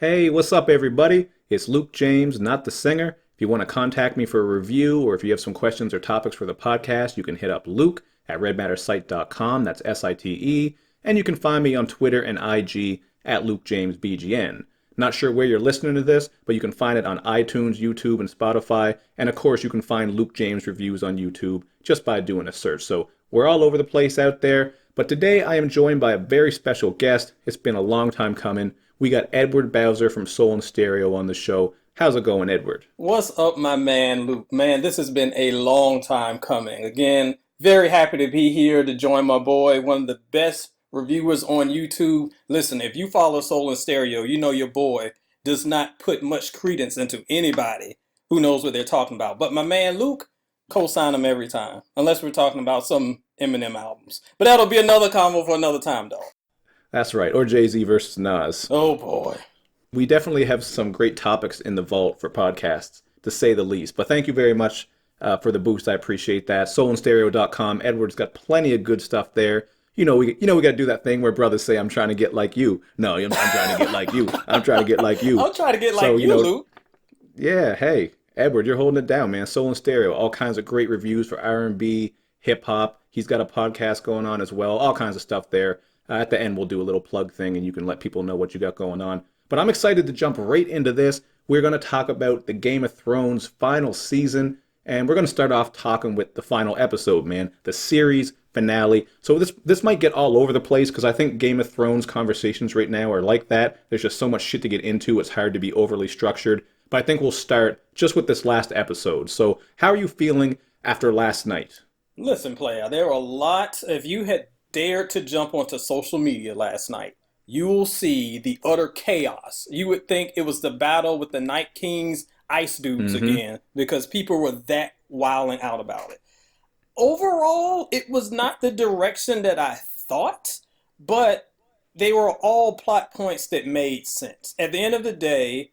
Hey, what's up, everybody? It's Luke James, not the singer. If you want to contact me for a review or if you have some questions or topics for the podcast, you can hit up Luke at redmattersite.com. That's SITE. And you can find me on Twitter and IG at LukeJamesBGN. Not sure where you're listening to this, but you can find it on iTunes, YouTube, and Spotify. And of course, you can find Luke James reviews on YouTube just by doing a search. So we're all over the place out there. But today I am joined by a very special guest. It's been a long time coming. We got Edward Bowser from Soul and Stereo on the show. How's it going, Edward? What's up, my man, Luke? Man, this has been a long time coming. Again, very happy to be here to join my boy, one of the best reviewers on YouTube. Listen, if you follow Soul and Stereo, you know your boy does not put much credence into anybody who knows what they're talking about. But my man, Luke, co-sign him every time, unless we're talking about some Eminem albums. But that'll be another convo for another time, though. That's right, or Jay-Z versus Nas. Oh, boy. We definitely have some great topics in the vault for podcasts, to say the least. But thank you very much for the boost. I appreciate that. Soulandstereo.com. Edward's got plenty of good stuff there. We got to do that thing where brothers say, I'm trying to get like you. No, I'm trying to get like you. I'm trying to get like you. I'm trying to get like you, Luke. Yeah, hey, Edward, you're holding it down, man. Soul and Stereo, all kinds of great reviews for R&B, hip-hop. He's got a podcast going on as well, all kinds of stuff there. At the end, we'll do a little plug thing, and you can let people know what you got going on. But I'm excited to jump right into this. We're going to talk about the Game of Thrones final season, and we're going to start off talking with the final episode, man, the series finale. So this might get all over the place because I think Game of Thrones conversations right now are like that. There's just so much shit to get into. It's hard to be overly structured. But I think we'll start just with this last episode. So how are you feeling after last night? Listen, player, there were a lot. If you had dared to jump onto social media last night, you will see the utter chaos. You would think it was the battle with the Night King's ice dudes again, because people were that wilding out about it. Overall, it was not the direction that I thought, but they were all plot points that made sense. At the end of the day,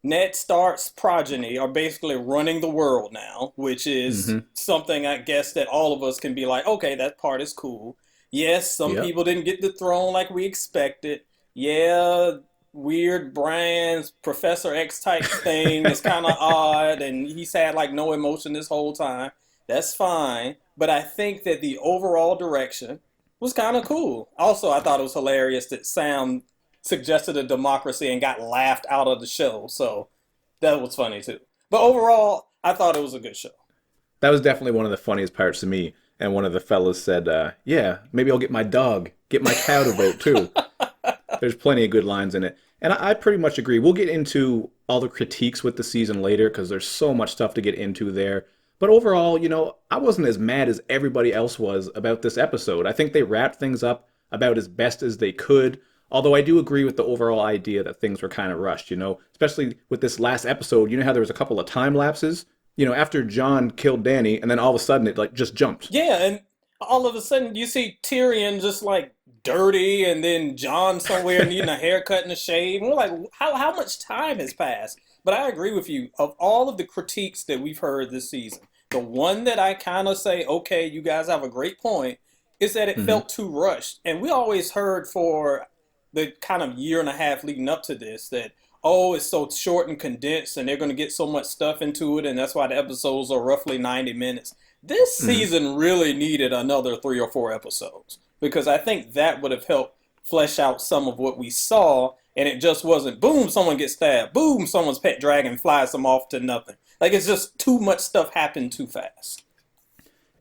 Ned Stark's progeny are basically running the world now, which is something I guess that all of us can be like, okay, that part is cool. Yes, some people didn't get the throne like we expected. Yeah, weird Brian's Professor X type thing is kind of odd, and he's had like no emotion this whole time. That's fine, but I think that the overall direction was kind of cool. Also, I thought it was hilarious that Sam suggested a democracy and got laughed out of the show, so that was funny too. But overall, I thought it was a good show. That was definitely one of the funniest parts to me. And one of the fellas said, yeah, maybe I'll get my dog, get my cow to vote too. There's plenty of good lines in it. And I pretty much agree. We'll get into all the critiques with the season later because there's so much stuff to get into there. But overall, I wasn't as mad as everybody else was about this episode. I think they wrapped things up about as best as they could. Although I do agree with the overall idea that things were kind of rushed, especially with this last episode. You know how there was a couple of time lapses? After Jon killed Dany, and then all of a sudden it just jumped. Yeah, and all of a sudden you see Tyrion just like dirty, and then Jon somewhere needing a haircut and a shave. And we're like, how much time has passed? But I agree with you. Of all of the critiques that we've heard this season, the one that I kind of say, okay, you guys have a great point, is that it felt too rushed. And we always heard for the kind of year and a half leading up to this that, oh, it's so short and condensed, and they're going to get so much stuff into it, and that's why the episodes are roughly 90 minutes. This season really needed another 3 or 4 episodes, because I think that would have helped flesh out some of what we saw, and it just wasn't, boom, someone gets stabbed, boom, someone's pet dragon flies them off to nothing. Like, it's just too much stuff happened too fast.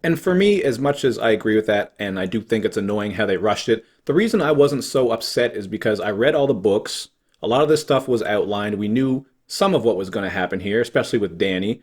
And for me, as much as I agree with that, and I do think it's annoying how they rushed it, the reason I wasn't so upset is because I read all the books. A lot of this stuff was outlined. We knew some of what was going to happen here, especially with Dany.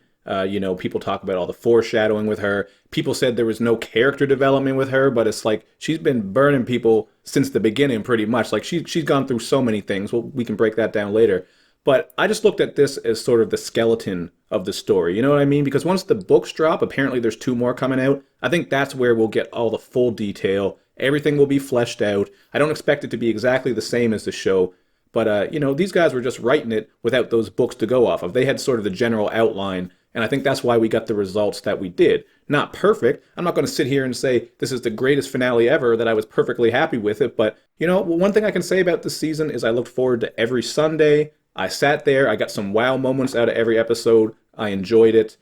People talk about all the foreshadowing with her. People said there was no character development with her, but it's like she's been burning people since the beginning pretty much. Like she's gone through so many things. Well, we can break that down later. But I just looked at this as sort of the skeleton of the story. You know what I mean? Because once the books drop, apparently there's 2 more coming out. I think that's where we'll get all the full detail. Everything will be fleshed out. I don't expect it to be exactly the same as the show. But, these guys were just writing it without those books to go off of. They had sort of the general outline, and I think that's why we got the results that we did. not perfect. I'm not going to sit here and say this is the greatest finale ever, that I was perfectly happy with it. But, one thing I can say about this season is I looked forward to every Sunday. I sat there, I got some wow moments out of every episode. I enjoyed it,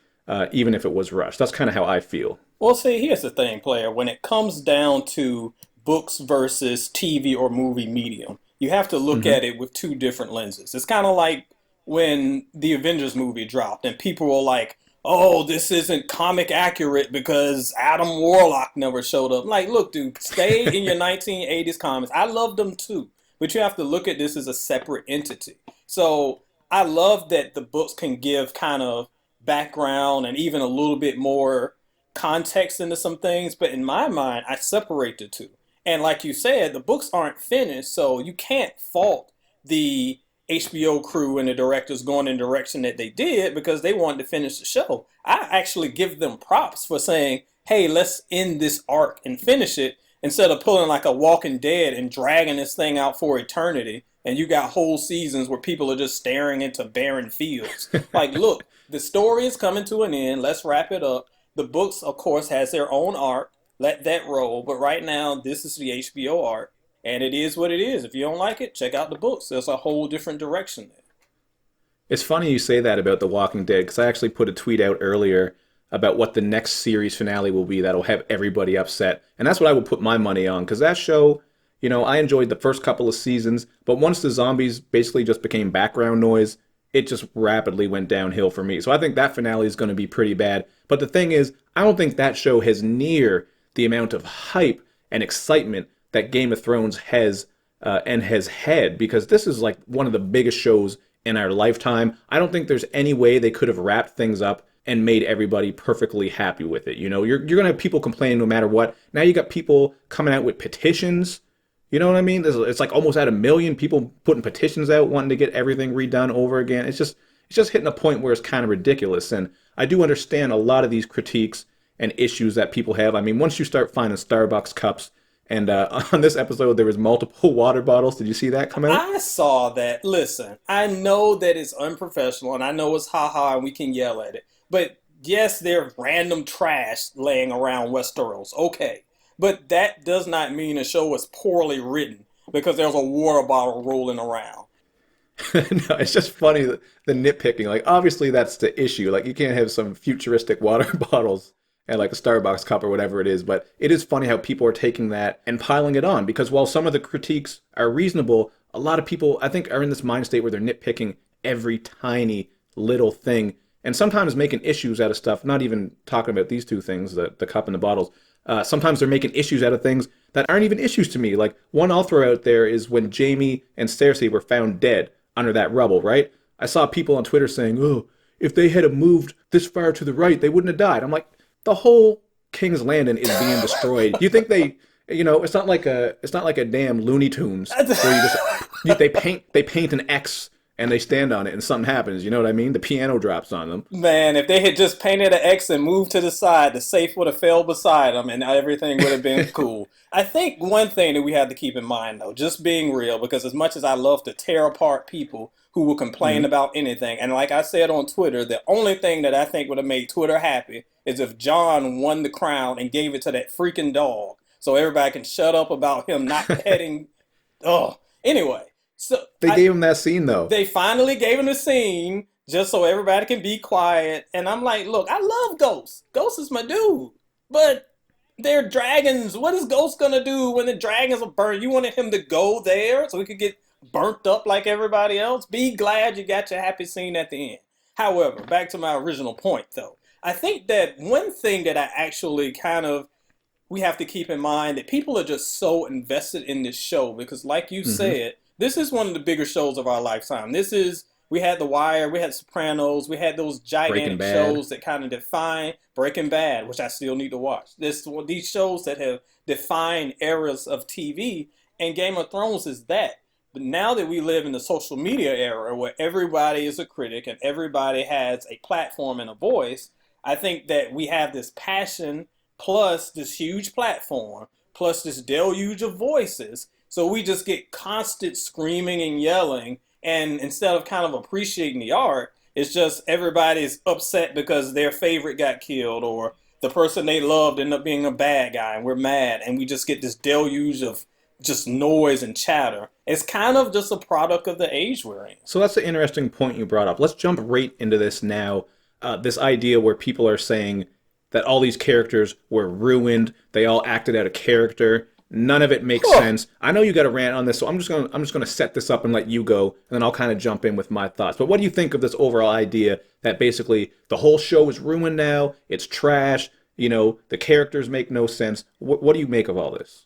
even if it was rushed. That's kind of how I feel. Well, see, here's the thing, player. When it comes down to books versus TV or movie medium, you have to look Hmm. at it with two different lenses. It's kind of like when the Avengers movie dropped and people were like, oh, this isn't comic accurate because Adam Warlock never showed up. Like, look, dude, stay in your 1980s comics. I love them too, but you have to look at this as a separate entity. So I love that the books can give kind of background and even a little bit more context into some things, but in my mind, I separate the two. And like you said, the books aren't finished, so you can't fault the HBO crew and the directors going in the direction that they did because they wanted to finish the show. I actually give them props for saying, hey, let's end this arc and finish it instead of pulling like a Walking Dead and dragging this thing out for eternity. And you got whole seasons where people are just staring into barren fields. Like, look, the story is coming to an end. Let's wrap it up. The books, of course, has their own arc. Let that roll. But right now, this is the HBO arc, and it is what it is. If you don't like it, check out the books. There's a whole different direction there. It's funny you say that about The Walking Dead because I actually put a tweet out earlier about what the next series finale will be that'll have everybody upset. And that's what I would put my money on because that show, I enjoyed the first couple of seasons, but once the zombies basically just became background noise, it just rapidly went downhill for me. So I think that finale is going to be pretty bad. But the thing is, I don't think that show has near the amount of hype and excitement that Game of Thrones has and has had because this is like one of the biggest shows in our lifetime. I don't think there's any way they could have wrapped things up and made everybody perfectly happy with it. You're gonna have people complaining no matter what. Now you got people coming out with petitions. You know what I mean? It's like almost at 1 million people putting petitions out wanting to get everything redone over again. It's just hitting a point where it's kind of ridiculous. And I do understand a lot of these critiques and issues that people have. I mean, once you start finding Starbucks cups, and on this episode there was multiple water bottles. Did you see that come out? I saw that. Listen, I know that it's unprofessional, and I know it's haha, and we can yell at it. But yes, there's random trash laying around Westeros. Okay. But that does not mean a show is poorly written because there's a water bottle rolling around. No, it's just funny the nitpicking. Like obviously that's the issue. Like you can't have some futuristic water bottles and like a Starbucks cup or whatever it is. But it is funny how people are taking that and piling it on because while some of the critiques are reasonable, a lot of people I think are in this mind state where they're nitpicking every tiny little thing and sometimes making issues out of stuff. Not even talking about these two things, the cup and the bottles. Sometimes they're making issues out of things that aren't even issues to me. Like one I'll throw out there is when Jamie and Cersei were found dead under that rubble, right? I saw people on Twitter saying, "Oh, if they had moved this far to the right, they wouldn't have died." I'm like, the whole King's Landing is being destroyed. You think it's not like a damn Looney Tunes where they paint an X and they stand on it and something happens. You know what I mean? The piano drops on them. Man, if they had just painted an X and moved to the side, the safe would have fell beside them and everything would have been cool. I think one thing that we have to keep in mind, though, just being real, because as much as I love to tear apart people who will complain Hmm. about anything, and like I said on Twitter, the only thing that I think would have made Twitter happy is if John won the crown and gave it to that freaking dog so everybody can shut up about him not petting. Oh, anyway. So They gave him that scene though. they finally gave him the scene just so everybody can be quiet. And I'm like, look, I love Ghost. Ghost is my dude. But they're dragons. What is Ghost gonna do when the dragons are burned? You wanted him to go there so he could get burnt up like everybody else? Be glad you got your happy scene at the end. However, back to my original point though. I think that one thing that I actually kind of we have to keep in mind that people are just so invested in this show because, like you Hmm. said, this is one of the bigger shows of our lifetime. We had The Wire, we had Sopranos, we had those Breaking gigantic Bad. shows that kind of define Breaking Bad, which I still need to watch. These shows that have defined eras of TV, and Game of Thrones is that. But now that we live in the social media era where everybody is a critic and everybody has a platform and a voice, I think that we have this passion plus this huge platform plus this deluge of voices. So we just get constant screaming and yelling. And instead of kind of appreciating the art, it's just everybody's upset because their favorite got killed or the person they loved ended up being a bad guy, and we're mad, and we just get this deluge of just noise and chatter. It's kind of just a product of the age we're in. So that's an interesting point you brought up. Let's jump right into this now. This idea where people are saying that all these characters were ruined, they all acted out of character. None of it makes sense. I know you got a rant on this, so I'm just gonna set this up and let you go, and then I'll kind of jump in with my thoughts. But what do you think of this overall idea that basically the whole show is ruined now? It's trash. The characters make no sense. What do you make of all this?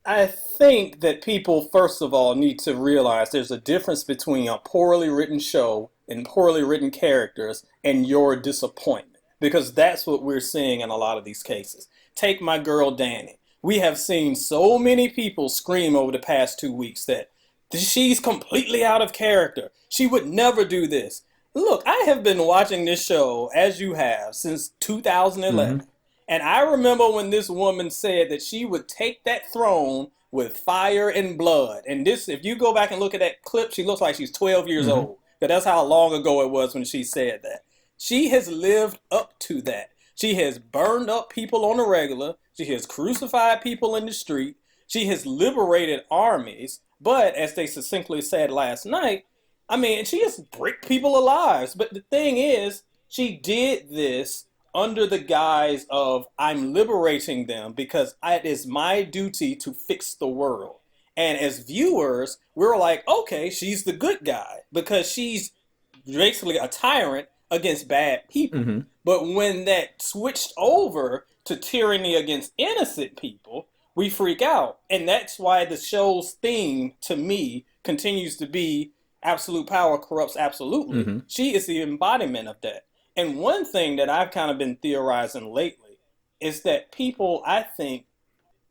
I think that people, first of all, need to realize there's a difference between a poorly written show and poorly written characters and your disappointment. Because that's what we're seeing in a lot of these cases. Take my girl Danny. We have seen so many people scream over the past 2 weeks that she's completely out of character. She would never do this. Look, I have been watching this show, as you have, since 2011. Mm-hmm. And I remember when this woman said that she would take that throne with fire and blood. And this, if you go back and look at that clip, she looks like she's 12 years Mm-hmm. old. But that's how long ago it was when she said that. She has lived up to that. She has burned up people on the regular. She has crucified people in the street. She has liberated armies. But as they succinctly said last night, I mean, she has bricked people alive. But the thing is, she did this under the guise of I'm liberating them because it is my duty to fix the world. And as viewers, we're like, okay, she's the good guy because she's basically a tyrant against bad people. Mm-hmm. But when that switched over to tyranny against innocent people, we freak out. And that's why the show's theme, to me, continues to be absolute power corrupts absolutely. Mm-hmm. She is the embodiment of that. And one thing that I've kind of been theorizing lately is that people, I think,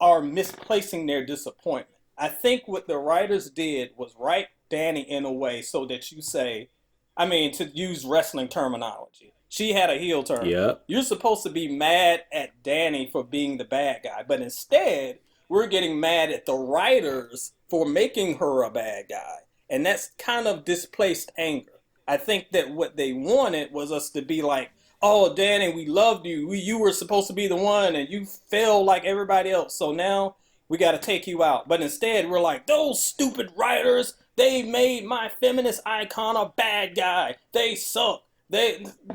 are misplacing their disappointment. I think what the writers did was write Danny in a way so that you say, I mean, to use wrestling terminology, she had a heel turn. Yep. You're supposed to be mad at Danny for being the bad guy, but instead, we're getting mad at the writers for making her a bad guy. And that's kind of displaced anger. I think that what they wanted was us to be like, oh, Danny, we loved you. You were supposed to be the one, and you fell like everybody else. So now we got to take you out. But instead, we're like, those stupid writers, they made my feminist icon a bad guy. They suck.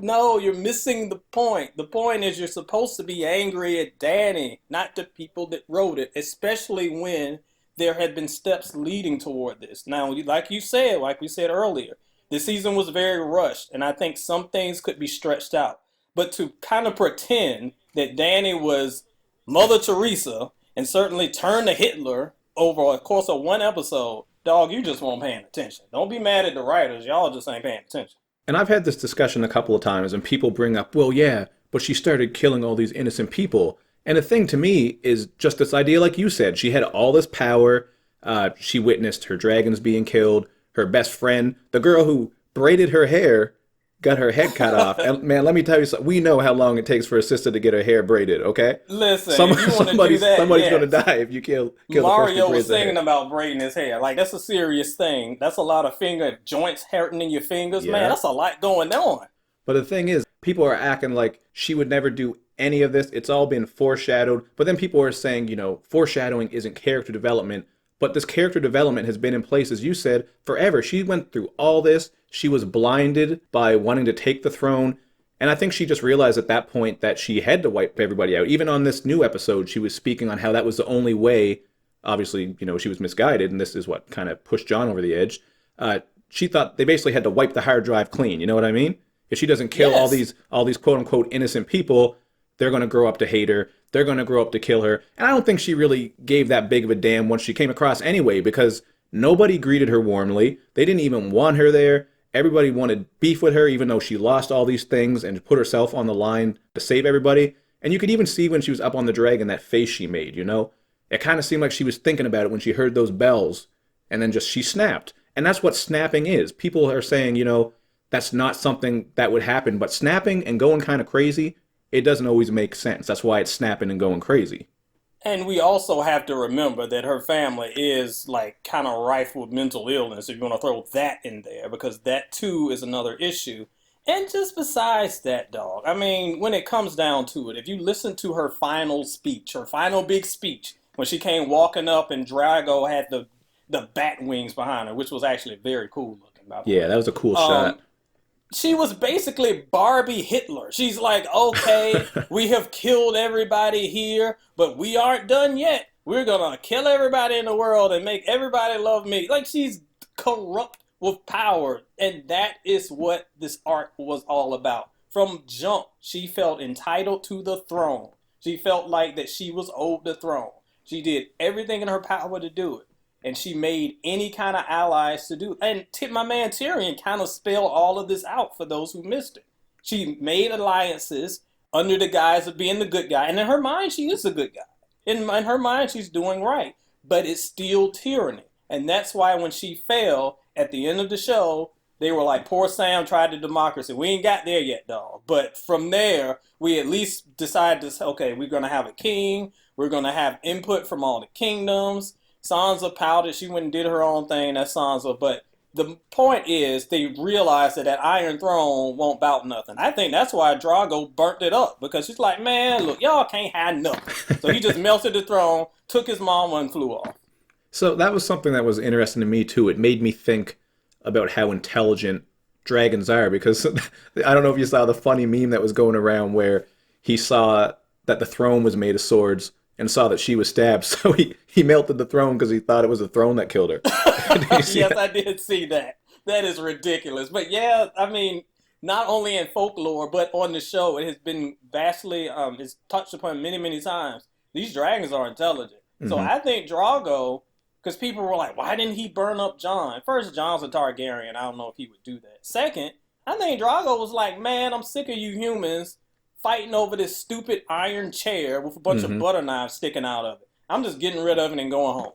No, you're missing the point. The point is you're supposed to be angry at Danny, not the people that wrote it, especially when there had been steps leading toward this. Now, like you said, like we said earlier, the season was very rushed, and I think some things could be stretched out. But to kind of pretend that Danny was Mother Teresa and certainly turn to Hitler over a course of one episode, dog, you just weren't paying attention. Don't be mad at the writers. Y'all just ain't paying attention. And I've had this discussion a couple of times, and people bring up, well, yeah, but she started killing all these innocent people. And the thing to me is just this idea, like you said, she had all this power. She witnessed her dragons being killed. Her best friend, the girl who braided her hair, got her head cut off. And man, let me tell you something. We know how long it takes for a sister to get her hair braided, okay? Listen, if you want to do that, somebody's going to die if you kill the person who Mario was braids their singing hair. about braiding his hair. Like, that's a serious thing. That's a lot of finger joints hurting in your fingers. Yeah. Man, that's a lot going on. But the thing is, people are acting like she would never do any of this. It's all been foreshadowed. But then people are saying, foreshadowing isn't character development. But this character development has been in place, as you said, forever. She went through all this. She was blinded by wanting to take the throne. And I think she just realized at that point that she had to wipe everybody out. Even on this new episode, she was speaking on how that was the only way. Obviously, she was misguided, and this is what kind of pushed John over the edge. She thought they basically had to wipe the hard drive clean. You know what I mean? If she doesn't kill Yes. all these quote unquote innocent people, they're going to grow up to hate her. They're going to grow up to kill her. And I don't think she really gave that big of a damn once she came across anyway, because nobody greeted her warmly. They didn't even want her there. Everybody wanted beef with her, even though she lost all these things and put herself on the line to save everybody. And you could even see when she was up on the dragon, that face she made, It kind of seemed like she was thinking about it when she heard those bells. And then she snapped. And that's what snapping is. People are saying, that's not something that would happen. But snapping and going kind of crazy, it doesn't always make sense. That's why it's snapping and going crazy. And we also have to remember that her family is like kind of rife with mental illness, if you want to throw that in there, because that too is another issue. And just besides that, dog, I mean, when it comes down to it, if you listen to her final speech, her final big speech, when she came walking up and Drago had the bat wings behind her, which was actually very cool looking, by the Yeah, way. that was a cool shot. Um, she was basically Barbie Hitler. She's like, okay, we have killed everybody here, but we aren't done yet. We're gonna kill everybody in the world and make everybody love me. Like she's corrupt with power, and that is what this arc was all about. From jump, she felt entitled to the throne. She felt like that she was owed the throne. She did everything in her power to do it, and she made any kind of allies to do it. And my man Tyrion kind of spelled all of this out for those who missed it. She made alliances under the guise of being the good guy, and in her mind, she is a good guy. In her mind, she's doing right, but it's still tyranny, and that's why when she fell at the end of the show, they were like, "Poor Sam tried the democracy. We ain't got there yet, dog." But from there, we at least decided to say, okay, we're gonna have a king. We're gonna have input from all the kingdoms. Sansa pouted. She went and did her own thing. That's Sansa. But the point is, they realized that that Iron Throne won't bout nothing. I think that's why Drago burnt it up because she's like, man, look, y'all can't have nothing. So he just melted the throne, took his mama, and flew off. So that was something that was interesting to me too. It made me think about how intelligent dragons are because I don't know if you saw the funny meme that was going around where he saw that the throne was made of swords and saw that she was stabbed, so he melted the throne because he thought it was the throne that killed her. Did you see Yes, that? I did see that. That is ridiculous. But yeah, I mean, not only in folklore, but on the show, it has been vastly, it's touched upon many, many times. These dragons are intelligent. So Hmm. I think Drago, because people were like, why didn't he burn up Jon? First, Jon's a Targaryen. I don't know if he would do that. Second, I think Drago was like, man, I'm sick of you humans fighting over this stupid iron chair with a bunch of Hmm. butter knives sticking out of it. I'm just getting rid of it and going home.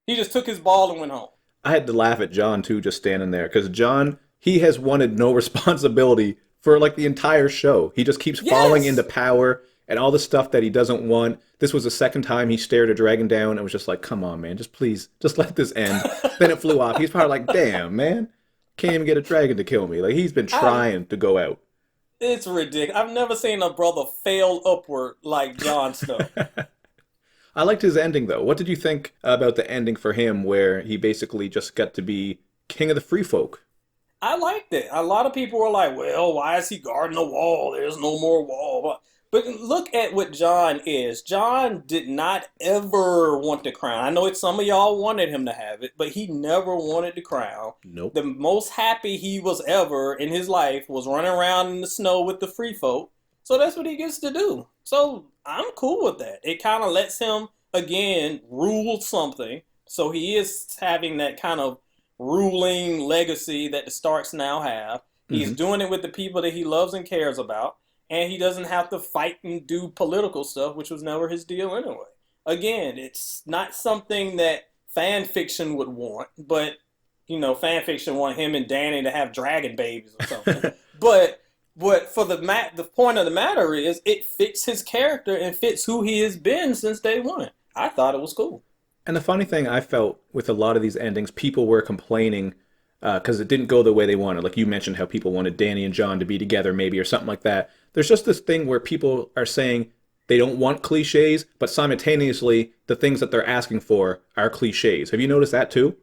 He just took his ball and went home. I had to laugh at John too, just standing there, because John, he has wanted no responsibility for like the entire show. He just keeps falling into Yes. power and all the stuff that he doesn't want. This was the second time he stared a dragon down and was just like, come on, man, just please, just let this end. Then it flew off. He's probably like, damn, man, can't even get a dragon to kill me. Like he's been I trying to go out. It's ridiculous. I've never seen a brother fail upward like Jon Snow. I liked his ending though. What did you think about the ending for him where he basically just got to be king of the free folk? I liked it. A lot of people were like, "Well, why is he guarding the wall? There's no more wall." But look at what Jon is. Jon did not ever want the crown. I know it's some of y'all wanted him to have it, but he never wanted the crown. Nope. The most happy he was ever in his life was running around in the snow with the free folk. So that's what he gets to do. So I'm cool with that. It kind of lets him again rule something. So he is having that kind of ruling legacy that the Starks now have. He's Hmm. doing it with the people that he loves and cares about, and he doesn't have to fight and do political stuff, which was never his deal anyway. Again, it's not something that fan fiction would want, but fan fiction want him and Danny to have dragon babies or something. But what for the point of the matter is, it fits his character and fits who he has been since day one. I thought it was cool. And the funny thing I felt with a lot of these endings, people were complaining because it didn't go the way they wanted. Like you mentioned, how people wanted Danny and John to be together, maybe, or something like that. There's just this thing where people are saying they don't want cliches, but simultaneously, the things that they're asking for are cliches. Have you noticed that too?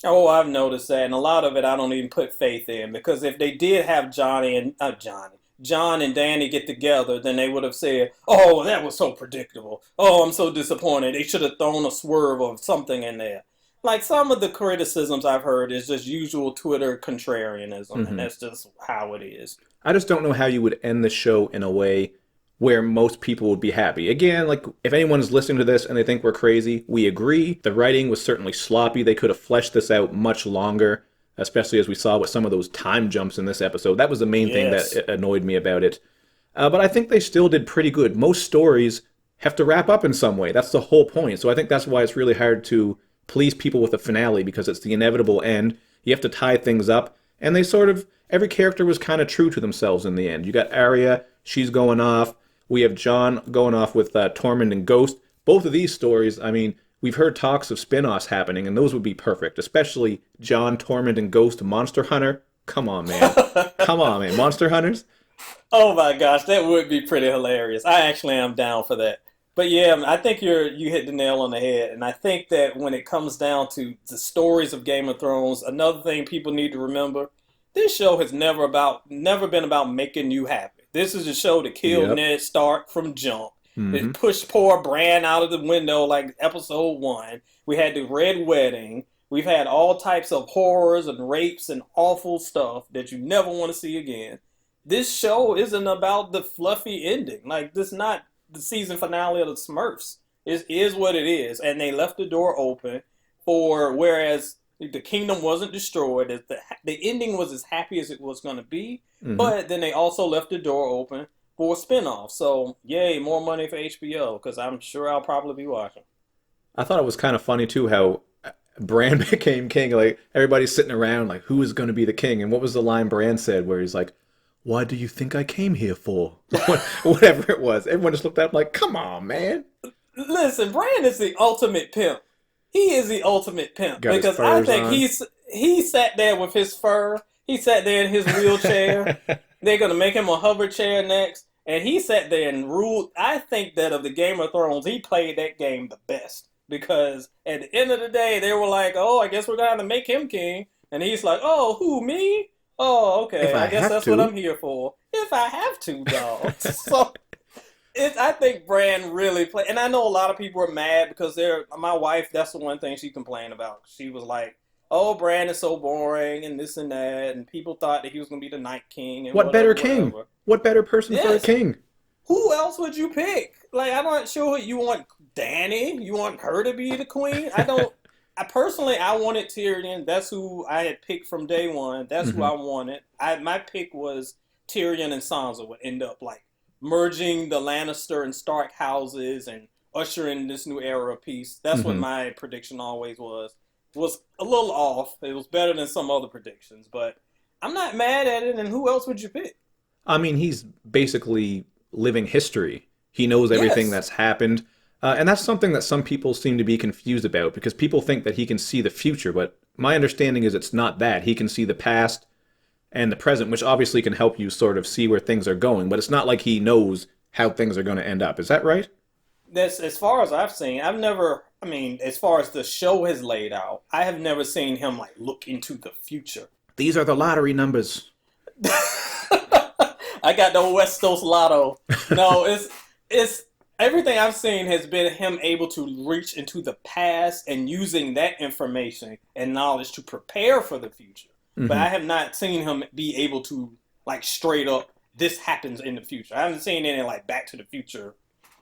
Oh, I've noticed that, and a lot of it I don't even put faith in because if they did have John and Danny get together, then they would have said, "Oh, that was so predictable. Oh, I'm so disappointed. They should have thrown a swerve or something in there." Like some of the criticisms I've heard is just usual Twitter contrarianism, and Hmm. that's just how it is. I just don't know how you would end the show in a way where most people would be happy. Again, like if anyone's listening to this and they think we're crazy, we agree. The writing was certainly sloppy. They could have fleshed this out much longer, especially as we saw with some of those time jumps in this episode. That was the main thing Yes. that annoyed me about it. But I think they still did pretty good. Most stories have to wrap up in some way. That's the whole point. So I think that's why it's really hard to please people with a finale because it's the inevitable end. You have to tie things up. And they sort of, every character was kind of true to themselves in the end. You got Arya, she's going off. We have John going off with Tormund and Ghost. Both of these stories, I mean, we've heard talks of spin offs happening, and those would be perfect, especially John, Tormund, and Ghost Monster Hunter. Come on, man. Come on, man. Monster Hunters? Oh my gosh, that would be pretty hilarious. I actually am down for that. But yeah, I think you hit the nail on the head, and I think that when it comes down to the stories of Game of Thrones, another thing people need to remember: this show has never been about making you happy. This is a show that killed Yep. Ned Stark from jump. It Hmm. pushed poor Bran out of the window like episode one. We had the Red Wedding. We've had all types of horrors and rapes and awful stuff that you never want to see again. This show isn't about the fluffy ending. Like, this is not the season finale of the Smurfs. It is what it is. And they left the door open for, whereas the kingdom wasn't destroyed, the ending was as happy as it was going to be, Hmm. but then they also left the door open for a spinoff. So, yay, more money for HBO, because I'm sure I'll probably be watching. I thought it was kind of funny too how Bran became king. Like everybody's sitting around, like who is going to be the king? And what was the line Bran said where he's like, "Why do you think I came here for?" Whatever it was. Everyone just looked at him like, "Come on, man." Listen, Bran is the ultimate pimp. He is the ultimate pimp Got his because I furs think on. he sat there with his fur. He sat there in his wheelchair. They're gonna make him a hover chair next, and he sat there and ruled. I think that of the Game of Thrones, he played that game the best because at the end of the day, they were like, "Oh, I guess we're gonna make him king," and he's like, "Oh, who me? Oh, If okay. I I guess have that's what to. I'm here for. If I have to, dog." So I think Bran really played, and I know a lot of people are mad because my wife. That's the one thing she complained about. She was like, "Oh, Bran is so boring and this and that," and people thought that he was gonna be the Night King and What better whatever, king? whatever. What better person for a Yes, king? who else would you pick? Like, I'm not sure you want Dany. You want her to be the queen? I don't. I personally, I wanted Tyrion. That's who I had picked from day one. That's who Hmm. I wanted. My pick was Tyrion and Sansa would end up like merging the Lannister and Stark houses and ushering this new era of peace. That's what Hmm. my prediction always was. It was a little off. It was better than some other predictions, but I'm not mad at it. And who else would you pick? I mean, he's basically living history. He knows everything Yes. that's happened. And that's something that some people seem to be confused about because people think that he can see the future, but my understanding is it's not that. He can see the past and the present, which obviously can help you sort of see where things are going, but it's not like he knows how things are going to end up. Is that right? That's as far as I've seen. I've never. I mean, as far as the show has laid out, I have never seen him like look into the future. These are the lottery numbers. I got the Westos Lotto. No, it's everything I've seen has been him able to reach into the past and using that information and knowledge to prepare for the future. But Hmm. I have not seen him be able to like straight up this happens in the future. I haven't seen any like Back to the Future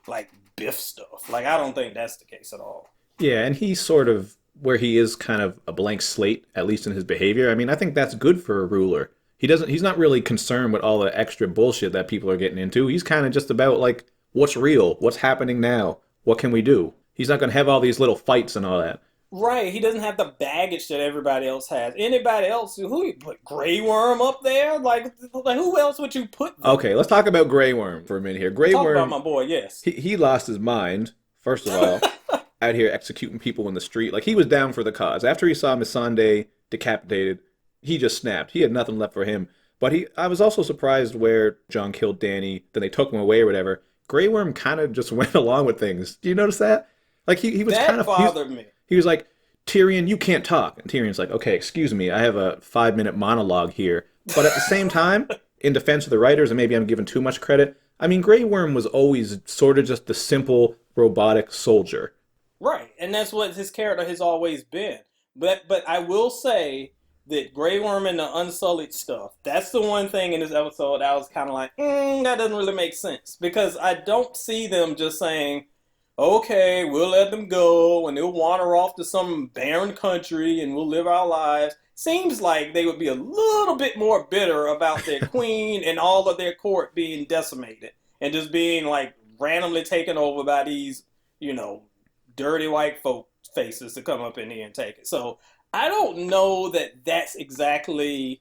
like Biff stuff. Like I don't think that's the case at all. Yeah, and he's sort of where he is kind of a blank slate, at least in his behavior. I mean, I think that's good for a ruler. He's not really concerned with all the extra bullshit that people are getting into. He's kind of just about like what's real, what's happening now, what can we do? He's not going to have all these little fights and all that. Right, he doesn't have the baggage that everybody else has. Anybody else, who you put Grey Worm up there? Like who else would you put there? Okay, let's talk about Grey Worm for a minute here. Grey Talk about Worm, my boy, yes. he lost his mind, first of all, out here executing people in the street. Like he was down for the cause. After he saw Missandei decapitated, he just snapped. He had nothing left for him. But I was also surprised where John killed Danny, then they took him away or whatever. Grey Worm kind of just went along with things. Do you notice that? Like he was kind That of bothered me. he was like, Tyrion, you can't talk. And Tyrion's like, okay, excuse me, I have a 5 minute monologue here. But at the same time, in defense of the writers, and maybe I'm giving too much credit, I mean, Grey Worm was always sort of just the simple robotic soldier. Right, and that's what his character has always been. But I will say that Grey Worm and the Unsullied stuff, that's the one thing in this episode I was kind of like, that doesn't really make sense. Because I don't see them just saying, okay, we'll let them go and they'll wander off to some barren country and we'll live our lives. Seems like they would be a little bit more bitter about their queen and all of their court being decimated and just being like randomly taken over by these, you know, dirty white folk faces to come up in here and take it. So I don't know that that's exactly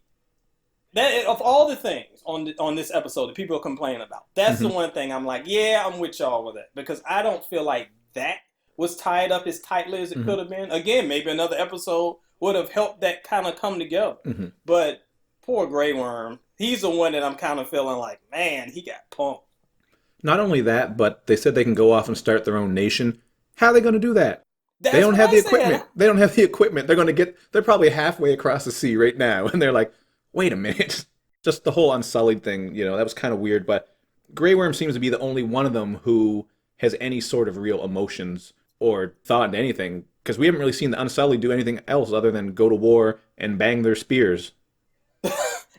that of all the things on this episode that people complain about. That's the Hmm. one thing I'm like, yeah, I'm with y'all with that because I don't feel like that was tied up as tightly as it Hmm. could have been. Again, maybe another episode would have helped that kind of come together. Hmm. But poor Grey Worm. He's the one that I'm kind of feeling like, man, he got punked. Not only that, but they said they can go off and start their own nation. How are they going to do that? They That's don't what have I the said. equipment. They don't have the equipment. They're probably halfway across the sea right now, and they're like, wait a minute. Just the whole Unsullied thing, that was kind of weird, but Grey Worm seems to be the only one of them who has any sort of real emotions or thought into anything, because we haven't really seen the Unsullied do anything else other than go to war and bang their spears.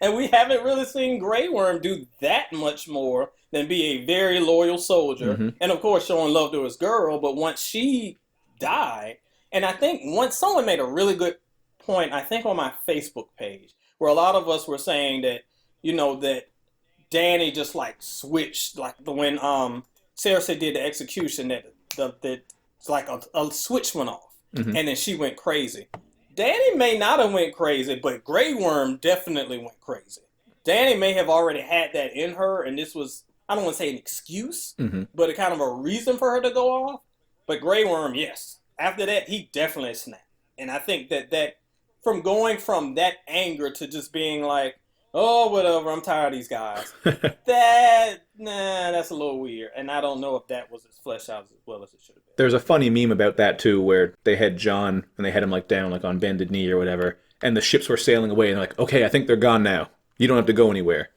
And we haven't really seen Grey Worm do that much more than be a very loyal soldier. Hmm. And of course, showing love to his girl. But once she died, and I think once someone made a really good point, I think on my Facebook page, where a lot of us were saying that, that Danny just like switched, like the when Cersei did the execution, that it's like a switch went off, Hmm. and then she went crazy. Danny may not have went crazy, but Grey Worm definitely went crazy. Danny may have already had that in her, and this was, I don't want to say an excuse, Hmm. but a kind of a reason for her to go off. But Grey Worm, yes. After that, he definitely snapped. And I think that from going from that anger to just being like, oh, whatever, I'm tired of these guys, that's a little weird. And I don't know if that was as fleshed out as well as it should have been. There's a funny meme about that too, where they had John and they had him like down, like on bended knee or whatever, and the ships were sailing away, and they're like, okay, I think they're gone now. You don't have to go anywhere.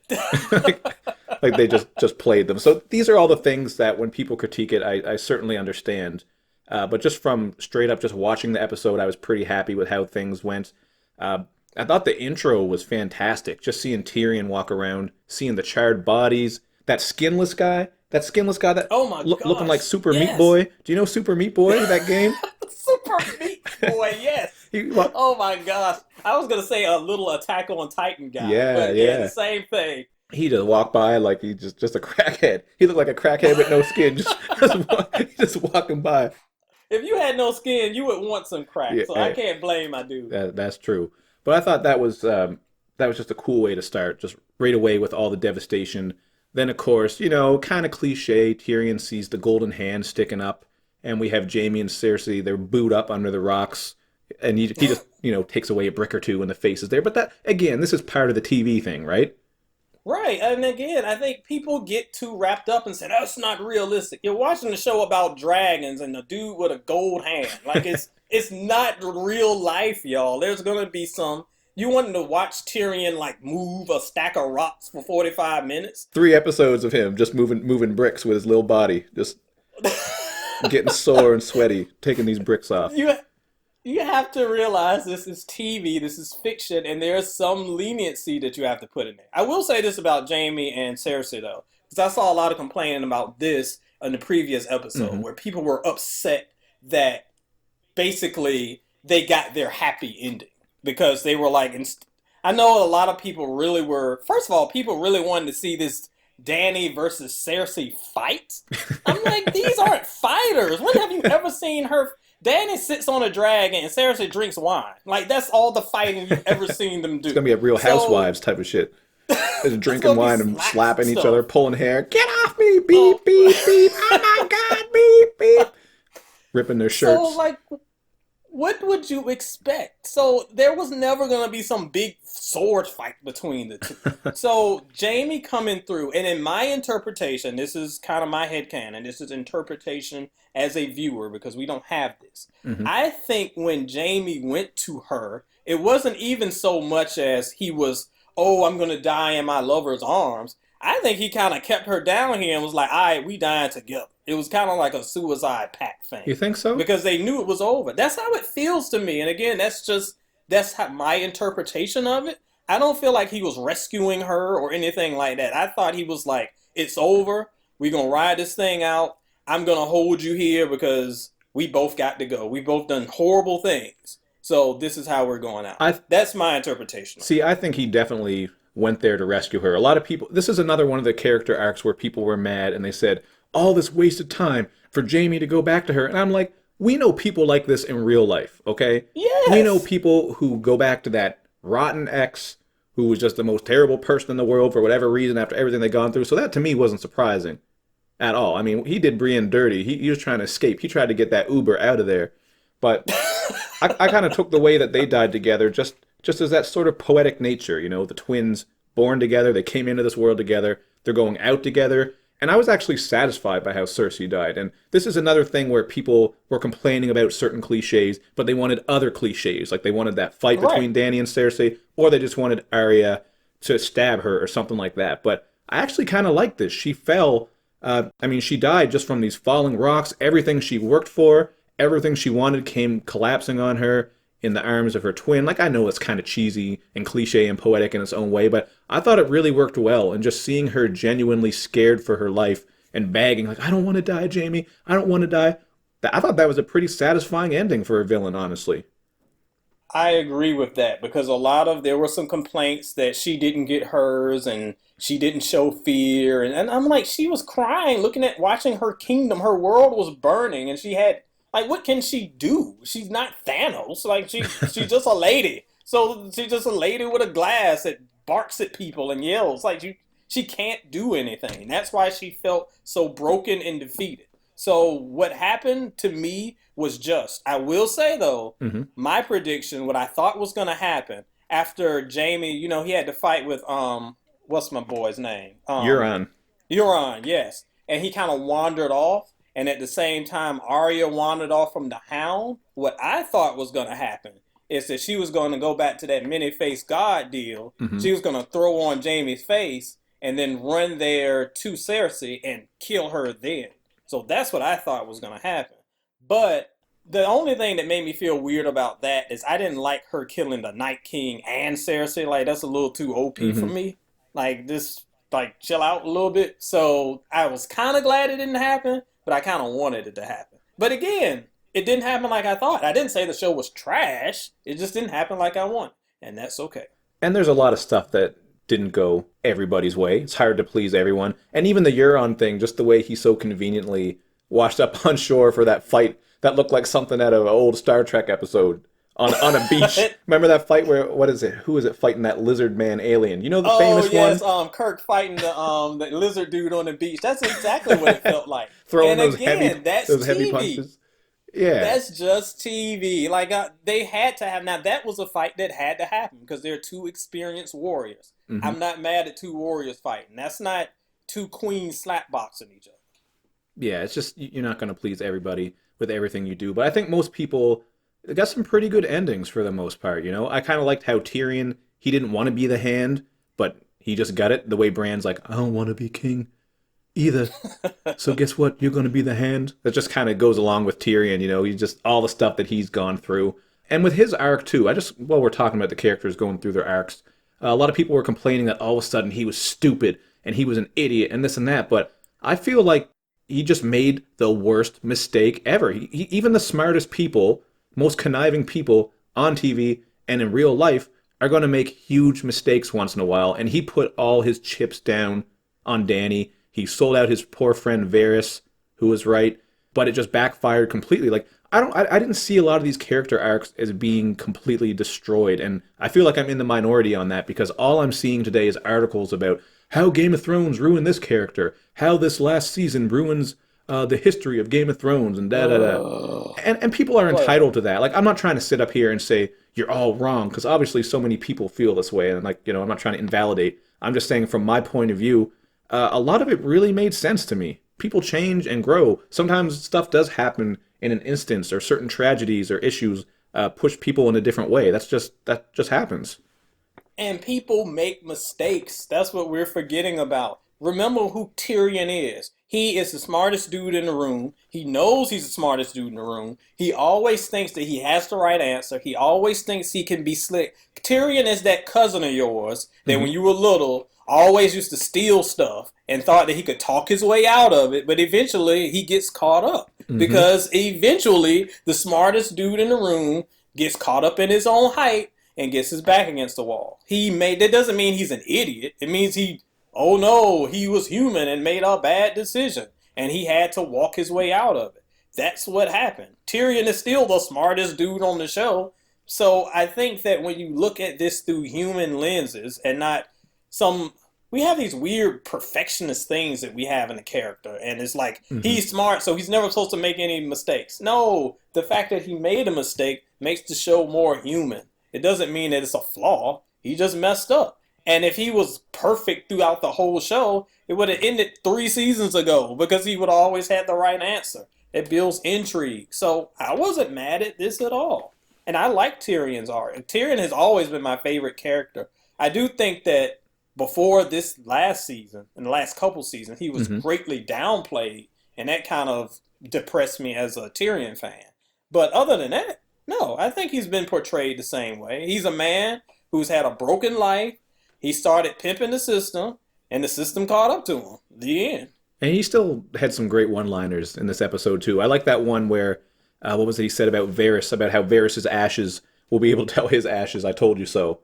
like they just played them. So these are all the things that when people critique it, I certainly understand. But just from straight up just watching the episode, I was pretty happy with how things went. Uh, I thought the intro was fantastic. Just seeing Tyrion walk around, seeing the charred bodies, that skinless guy that Oh my looking like gosh, Super Meat yes. Boy. Do you know Super Meat Boy, that game? Super Meat Boy, yes. He, Oh my gosh. I was going to say a little Attack on Titan guy, yeah, but yeah, yeah. the same thing. He just walked by like he just a crackhead. He looked like a crackhead with no skin, just walking by. If you had no skin, you would want some crack. Yeah, So I can't blame my dude. that's true. But I thought that was just a cool way to start, just right away with all the devastation. Then of course, kind of cliche, Tyrion sees the golden hand sticking up, and we have Jaime and Cersei. They're booed up under the rocks, and he just takes away a brick or two, and the face is there. But that again, this is part of the TV thing, right? Right. And again, I think people get too wrapped up and say, that's not realistic. You're watching a show about dragons and a dude with a gold hand. Like it's not real life, y'all. There's gonna be some. You wanting to watch Tyrion like move a stack of rocks for 45 minutes? 3 episodes of him just moving bricks with his little body, just getting sore and sweaty, taking these bricks off. you you have to realize this is TV, this is fiction, and there's some leniency that you have to put in there. I will say this about Jaime and Cersei though, because I saw a lot of complaining about this in the previous episode, Hmm. where people were upset that basically they got their happy ending because they were like, I know a lot of people really were. First of all, people really wanted to see this Danny versus Cersei fight. I'm like, these aren't fighters. When have you ever seen her? Danny sits on a dragon and Cersei drinks wine. Like that's all the fighting you've ever seen them do. It's gonna be a Real So Housewives type of shit. Just it's drinking gonna be wine and slap slapping each stuff. other, pulling hair. Get off me! Oh, Beep beep beep! Oh my god! Beep beep! Ripping their so shirts. like, what would you expect? So there was never gonna be some big sword fight between the two. So Jaime coming through, and in my interpretation, this is kind of my headcanon. This is interpretation as a viewer because we don't have this. Hmm. I think when Jaime went to her, it wasn't even so much as he was, oh, I'm gonna die in my lover's arms. I think he kind of kept her down here and was like, all right, we dying together. It was kind of like a suicide pact thing You think so? because they knew it was over. That's how it feels to me. And again, that's how my interpretation of it. I don't feel like he was rescuing her or anything like that. I thought he was like, it's over. We're going to ride this thing out. I'm going to hold you here because we both got to go. We both done horrible things. So this is how we're going out. I That's my interpretation. see. I think he definitely went there to rescue her. A lot of people. This is another one of the character arcs where people were mad and they said all this wasted time for Jaime to go back to her, and I'm like, we know people like this in real life, okay? Yes. We know people who go back to that rotten ex who was just the most terrible person in the world for whatever reason after everything they'd gone through. So that to me wasn't surprising at all. I mean, he did Brienne dirty. He was trying to escape. He tried to get that Uber out of there. But I kind of took the way that they died together, just just as that sort of poetic nature, you know, the twins born together, they came into this world together, they're going out together. And I was actually satisfied by how Cersei died. And this is another thing where people were complaining about certain cliches, but they wanted other cliches. Like they wanted that fight Right. between Dany and Cersei, or they just wanted Arya to stab her or something like that. But I actually kind of like this. She fell. I mean, she died just from these falling rocks. Everything she worked for, everything she wanted came collapsing on her in the arms of her twin. Like, I know it's kind of cheesy and cliche and poetic in its own way, but I thought it really worked well. And just seeing her genuinely scared for her life and begging, like, I don't want to die, Jamie. I don't want to die. I thought that was a pretty satisfying ending for a villain, honestly. I agree with that because there were some complaints that she didn't get hers and she didn't show fear. And I'm like, she was crying, watching her kingdom. Her world was burning and she had, like, what can she do? She's not Thanos. Like, she's just a lady. So she's just a lady with a glass that barks at people and yells. She can't do anything. That's why she felt so broken and defeated. So what happened to me was just. I will say though, Hmm. my prediction, what I thought was gonna happen after Jamie, he had to fight with what's my boy's name? Euron. Euron, yes. And he kind of wandered off, and at the same time Arya wandered off from the Hound. What I thought was gonna happen is that she was gonna go back to that many-faced God deal. Hmm. She was gonna throw on Jamie's face and then run there to Cersei and kill her then. So that's what I thought was gonna happen. But the only thing that made me feel weird about that is I didn't like her killing the Night King and Cersei. Like that's a little too OP for Hmm. me. Like this, like chill out a little bit. So I was kind of glad it didn't happen, but I kind of wanted it to happen. But again, it didn't happen like I thought. I didn't say the show was trash. It just didn't happen like I wanted, and that's okay. And there's a lot of stuff that didn't go everybody's way. It's hard to please everyone. And even the Euron thing, just the way he so conveniently washed up on shore for that fight that looked like something out of an old Star Trek episode on a beach. Remember that fight where, what is it? Who is it fighting that lizard man alien? You know the Oh famous one? yes, Kirk fighting the lizard dude on the beach. That's exactly what it felt like. Throwing And again, that's those heavy TV. punches. Yeah. That's just TV. Like they had to have. Now that was a fight that had to happen because they're two experienced warriors. Hmm. I'm not mad at two warriors fighting. That's not two queens slapboxing each other. Yeah, it's just you're not going to please everybody with everything you do. But I think most people got some pretty good endings for the most part, you know? I kind of liked how Tyrion, he didn't want to be the hand, but he just got it. The way Bran's like, I don't want to be king either. So guess what? You're going to be the hand. That just kind of goes along with Tyrion, you know? He's just all the stuff that he's gone through. And with his arc too, while we're talking about the characters going through their arcs, a lot of people were complaining that all of a sudden he was stupid and he was an idiot and this and that, but I feel like he just made the worst mistake ever. Even the smartest people, most conniving people on TV and in real life are going to make huge mistakes once in a while, and he put all his chips down on Dany. He sold out his poor friend Varys, who was right, but it just backfired completely. Like I didn't see a lot of these character arcs as being completely destroyed, and I feel like I'm in the minority on that because all I'm seeing today is articles about how Game of Thrones ruined this character, how this last season ruins the history of Game of Thrones, and da da da. And people are But entitled to that. Like I'm not trying to sit up here and say you're all wrong because obviously so many people feel this way, and like I'm not trying to invalidate. I'm just saying from my point of view, a lot of it really made sense to me. People change and grow. Sometimes stuff does happen in an instance, or certain tragedies or issues push people in a different way. That just happens. And people make mistakes. That's what we're forgetting about. Remember who Tyrion is. He is the smartest dude in the room. He knows he's the smartest dude in the room. He always thinks that he has the right answer. He always thinks he can be slick. Tyrion is that cousin of yours that Hmm. when you were little always used to steal stuff and thought that he could talk his way out of it, but eventually he gets caught up Hmm. because eventually the smartest dude in the room gets caught up in his own hype and gets his back against the wall. That doesn't mean he's an idiot. It means oh no, he was human and made a bad decision and he had to walk his way out of it. That's what happened. Tyrion is still the smartest dude on the show. So I think that when you look at this through human lenses and not some we have these weird perfectionist things that we have in the character and it's like Hmm. he's smart so he's never supposed to make any mistakes. No, the fact that he made a mistake makes the show more human. it doesn't mean that it's a flaw. He just messed up. And if he was perfect throughout the whole show, it would have ended 3 seasons ago because he would have always had the right answer. It builds intrigue. So I wasn't mad at this at all. And I like Tyrion's arc. And Tyrion has always been my favorite character. I do think that before this last season, in the last couple seasons, he was Hmm. greatly downplayed. And that kind of depressed me as a Tyrion fan. But other than that, no, I think he's been portrayed the same way. He's a man who's had a broken life. He started pimping the system, and the system caught up to him. The end. And he still had some great one-liners in this episode too. I like that one where, what was it he said about Varys, about how Varys's ashes will be able to tell his ashes, "I told you so."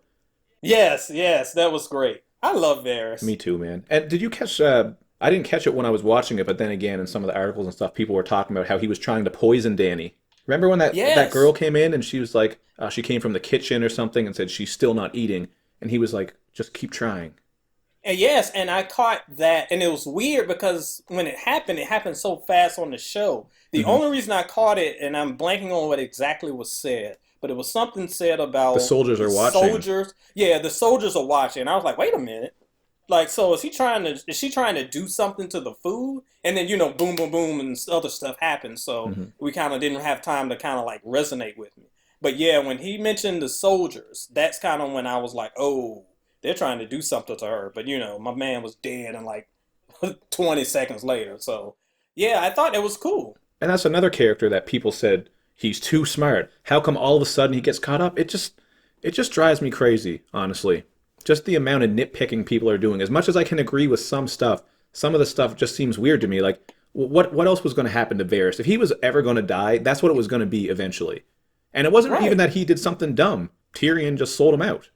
Yes, yes, that was great. I love Me Varys. too, man. And did you catch? I didn't catch it when I was watching it, but then again, in some of the articles and stuff, people were talking about how he was trying to poison Dany. Remember when that Yes. girl came in and she was like, she came from the kitchen or something and said she's still not eating, and he was like, "Just keep trying." And yes, and I caught that, and it was weird because when it happened so fast on the show. The Hmm. only reason I caught it, and I'm blanking on what exactly was said, but it was something said The about soldiers the are watching. soldiers. Yeah, the soldiers are watching. And I was like, wait a minute. Like, so is she trying to do something to the food? And then, boom, boom, boom, and other stuff happens. So Hmm. we kind of didn't have time to kind of like resonate with me. But yeah, when he mentioned the soldiers, that's kind of when I was like, oh, they're trying to do something to her. But my man was dead in like 20 seconds later. So yeah, I thought it was cool. And that's another character that people said he's too smart. How come all of a sudden he gets caught up? It just drives me crazy, honestly. Just the amount of nitpicking people are doing. As much as I can agree with some stuff, some of the stuff just seems weird to me. Like, what else was going to happen to Varys? If he was ever going to die, that's what it was going to be eventually. And it wasn't even Right. that he did something dumb. Tyrion just sold him out.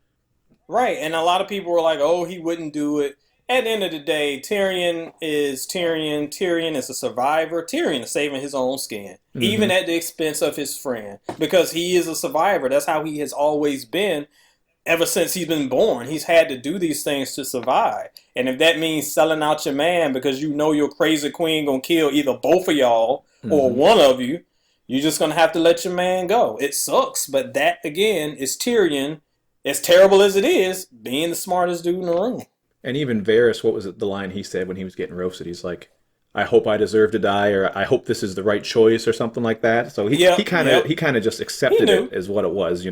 Right, and a lot of people were like, "Oh, he wouldn't do it." At the end of the day, Tyrion is Tyrion. Tyrion is a survivor. Tyrion is saving his own skin, Hmm. even at the expense of his friend, because he is a survivor. That's how he has always been ever since he's been born. He's had to do these things to survive, and if that means selling out your man because you know your crazy queen gonna kill either both of y'all or Hmm. one of you, you're just gonna have to let your man go. It sucks, but that again is Tyrion, as terrible as it is, being the smartest dude in the room. And even Varys, what was it, the line he said when he was getting roasted? He's like, "I hope I deserve to die," or "I hope this is the right choice," or something like that. So he Yep, kind of yep. he kind of just He accepted it knew. as what it was.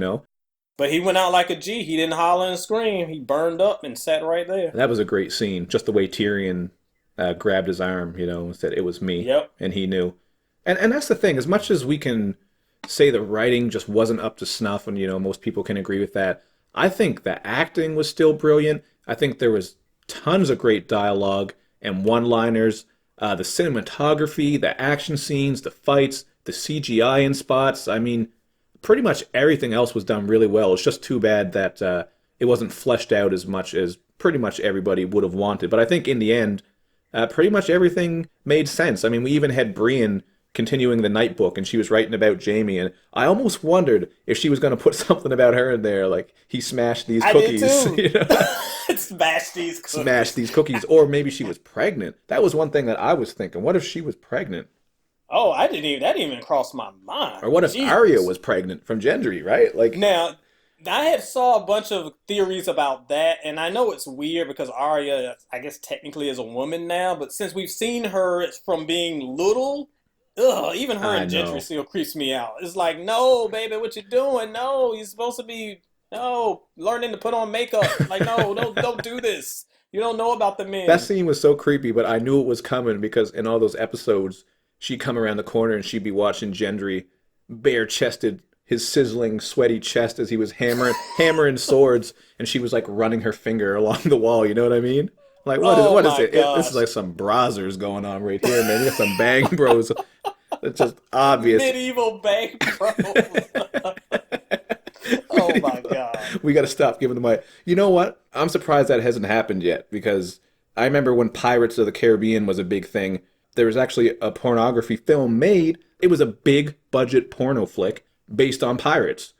But he went out like a G. He didn't holler and scream. He burned up and sat right there. That was a great scene. Just the way Tyrion grabbed his arm, and said it was me, Yep. and he knew. And that's the thing. As much as we can say the writing just wasn't up to snuff, and most people can agree with that, I think the acting was still brilliant. I think there was tons of great dialogue and one-liners. The cinematography, the action scenes, the fights, the CGI in spots. I mean, pretty much everything else was done really well. It's just too bad that it wasn't fleshed out as much as pretty much everybody would have wanted. But I think in the end, pretty much everything made sense. I mean, we even had Brienne continuing the night book, and she was writing about Jamie, and I almost wondered if she was going to put something about her in there, like he smashed these I did cookies, too. Smash these smashed cookies. these cookies, or maybe she was pregnant. That was one thing that I was thinking. What if she was pregnant? Oh, I didn't even that didn't even cross my Or mind. what if Arya Jeez. was pregnant from Gendry, right? Like, Now, I had saw a bunch of theories about that, and I know it's weird because Arya, I guess technically is a woman now, but since we've seen her from being little, even her I and Gentry know. still creeps me out. It's like, no, baby, what you doing? No, you're supposed to be learning to put on makeup. Like, no, don't do this. You don't know about the That men. scene was so creepy, but I knew it was coming because in all those episodes, she'd come around the corner and she'd be watching Gendry bare chested, his sizzling, sweaty chest as he was hammering swords, and she was like running her finger along the wall. You know what I mean? Like, what is Oh what is my it? This is gosh. like some brazzers going on right here, man. You got some bang bros. It's just obvious. Medieval bank bros. Oh my God. We got to stop giving them away. You know what? I'm surprised that hasn't happened yet because I remember when Pirates of the Caribbean was a big thing. There was actually a pornography film made. It was a big budget porno flick based on pirates.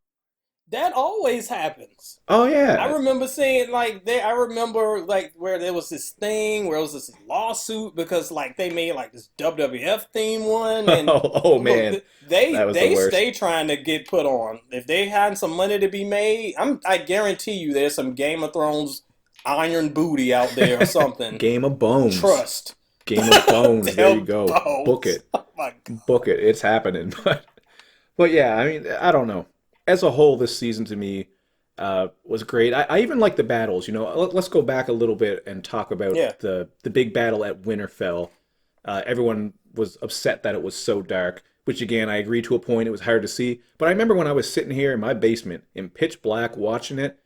That always happens. Oh I yeah. remember seeing like there. I remember like where there was this thing where it was this lawsuit because like they made like this WWF theme one, and Oh look, man, they that was the they worst. stay trying to get put on. If they had some money to be made, I guarantee you there's some Game of Thrones iron booty out there or something. Game of Bones. Trust. Game of Bones. There you Damn go. Book bones. it. Oh my Book it. It's happening. But yeah, I mean, I don't know. As a whole, this season to me was great. I even like the battles. You know, let's go back a little bit and talk about yeah. the big battle at Winterfell. Everyone was upset that it was so dark, which again, I agree to a point. It was hard to see. But I remember when I was sitting here in my basement in pitch black watching it,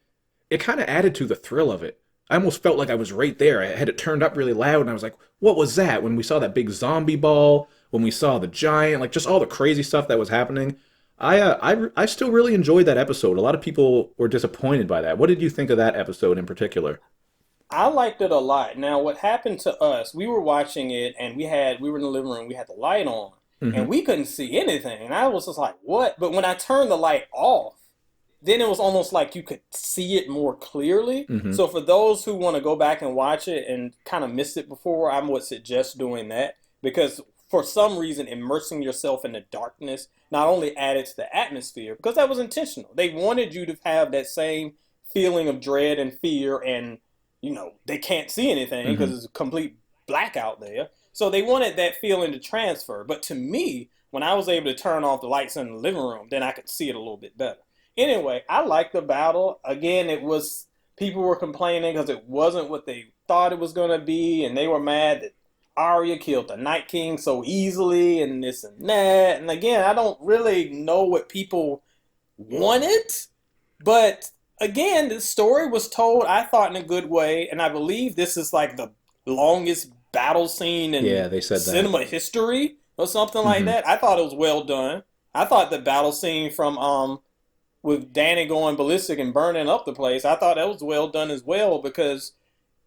it kind of added to the thrill of it. I almost felt like I was right there. I had it turned up really loud, and I was like, "What was that?" When we saw that big zombie ball, when we saw the giant, like just all the crazy stuff that was happening. I still really enjoyed that episode. A lot of people were disappointed by that. What did you think of that episode in particular? I liked it a lot. Now, what happened to us? We were watching it, and we were in the living room. We had the light on, and Hmm. we couldn't see anything. And I was just like, "What?" But when I turned the light off, then it was almost like you could see it more clearly. Hmm. So for those who want to go back and watch it and kind of missed it before, I would suggest doing that because for some reason, immersing yourself in the darkness not only added to the atmosphere because that was intentional. They wanted you to have that same feeling of dread and fear and they can't see anything because Hmm. it's a complete blackout there. So they wanted that feeling to transfer. But to me, when I was able to turn off the lights in the living room, then I could see it a little bit better. Anyway, I liked the battle. Again, it was people were complaining because it wasn't what they thought it was going to be, and they were mad that Arya killed the Night King so easily, and this and that. And again, I don't really know what people wanted, but again, the story was told, I thought, in a good way, and I believe this is like the longest battle scene in Yeah, they said that. cinema history or something like Hmm. that. I thought it was well done. I thought the battle scene from with Danny going ballistic and burning up the place, I thought that was well done as well because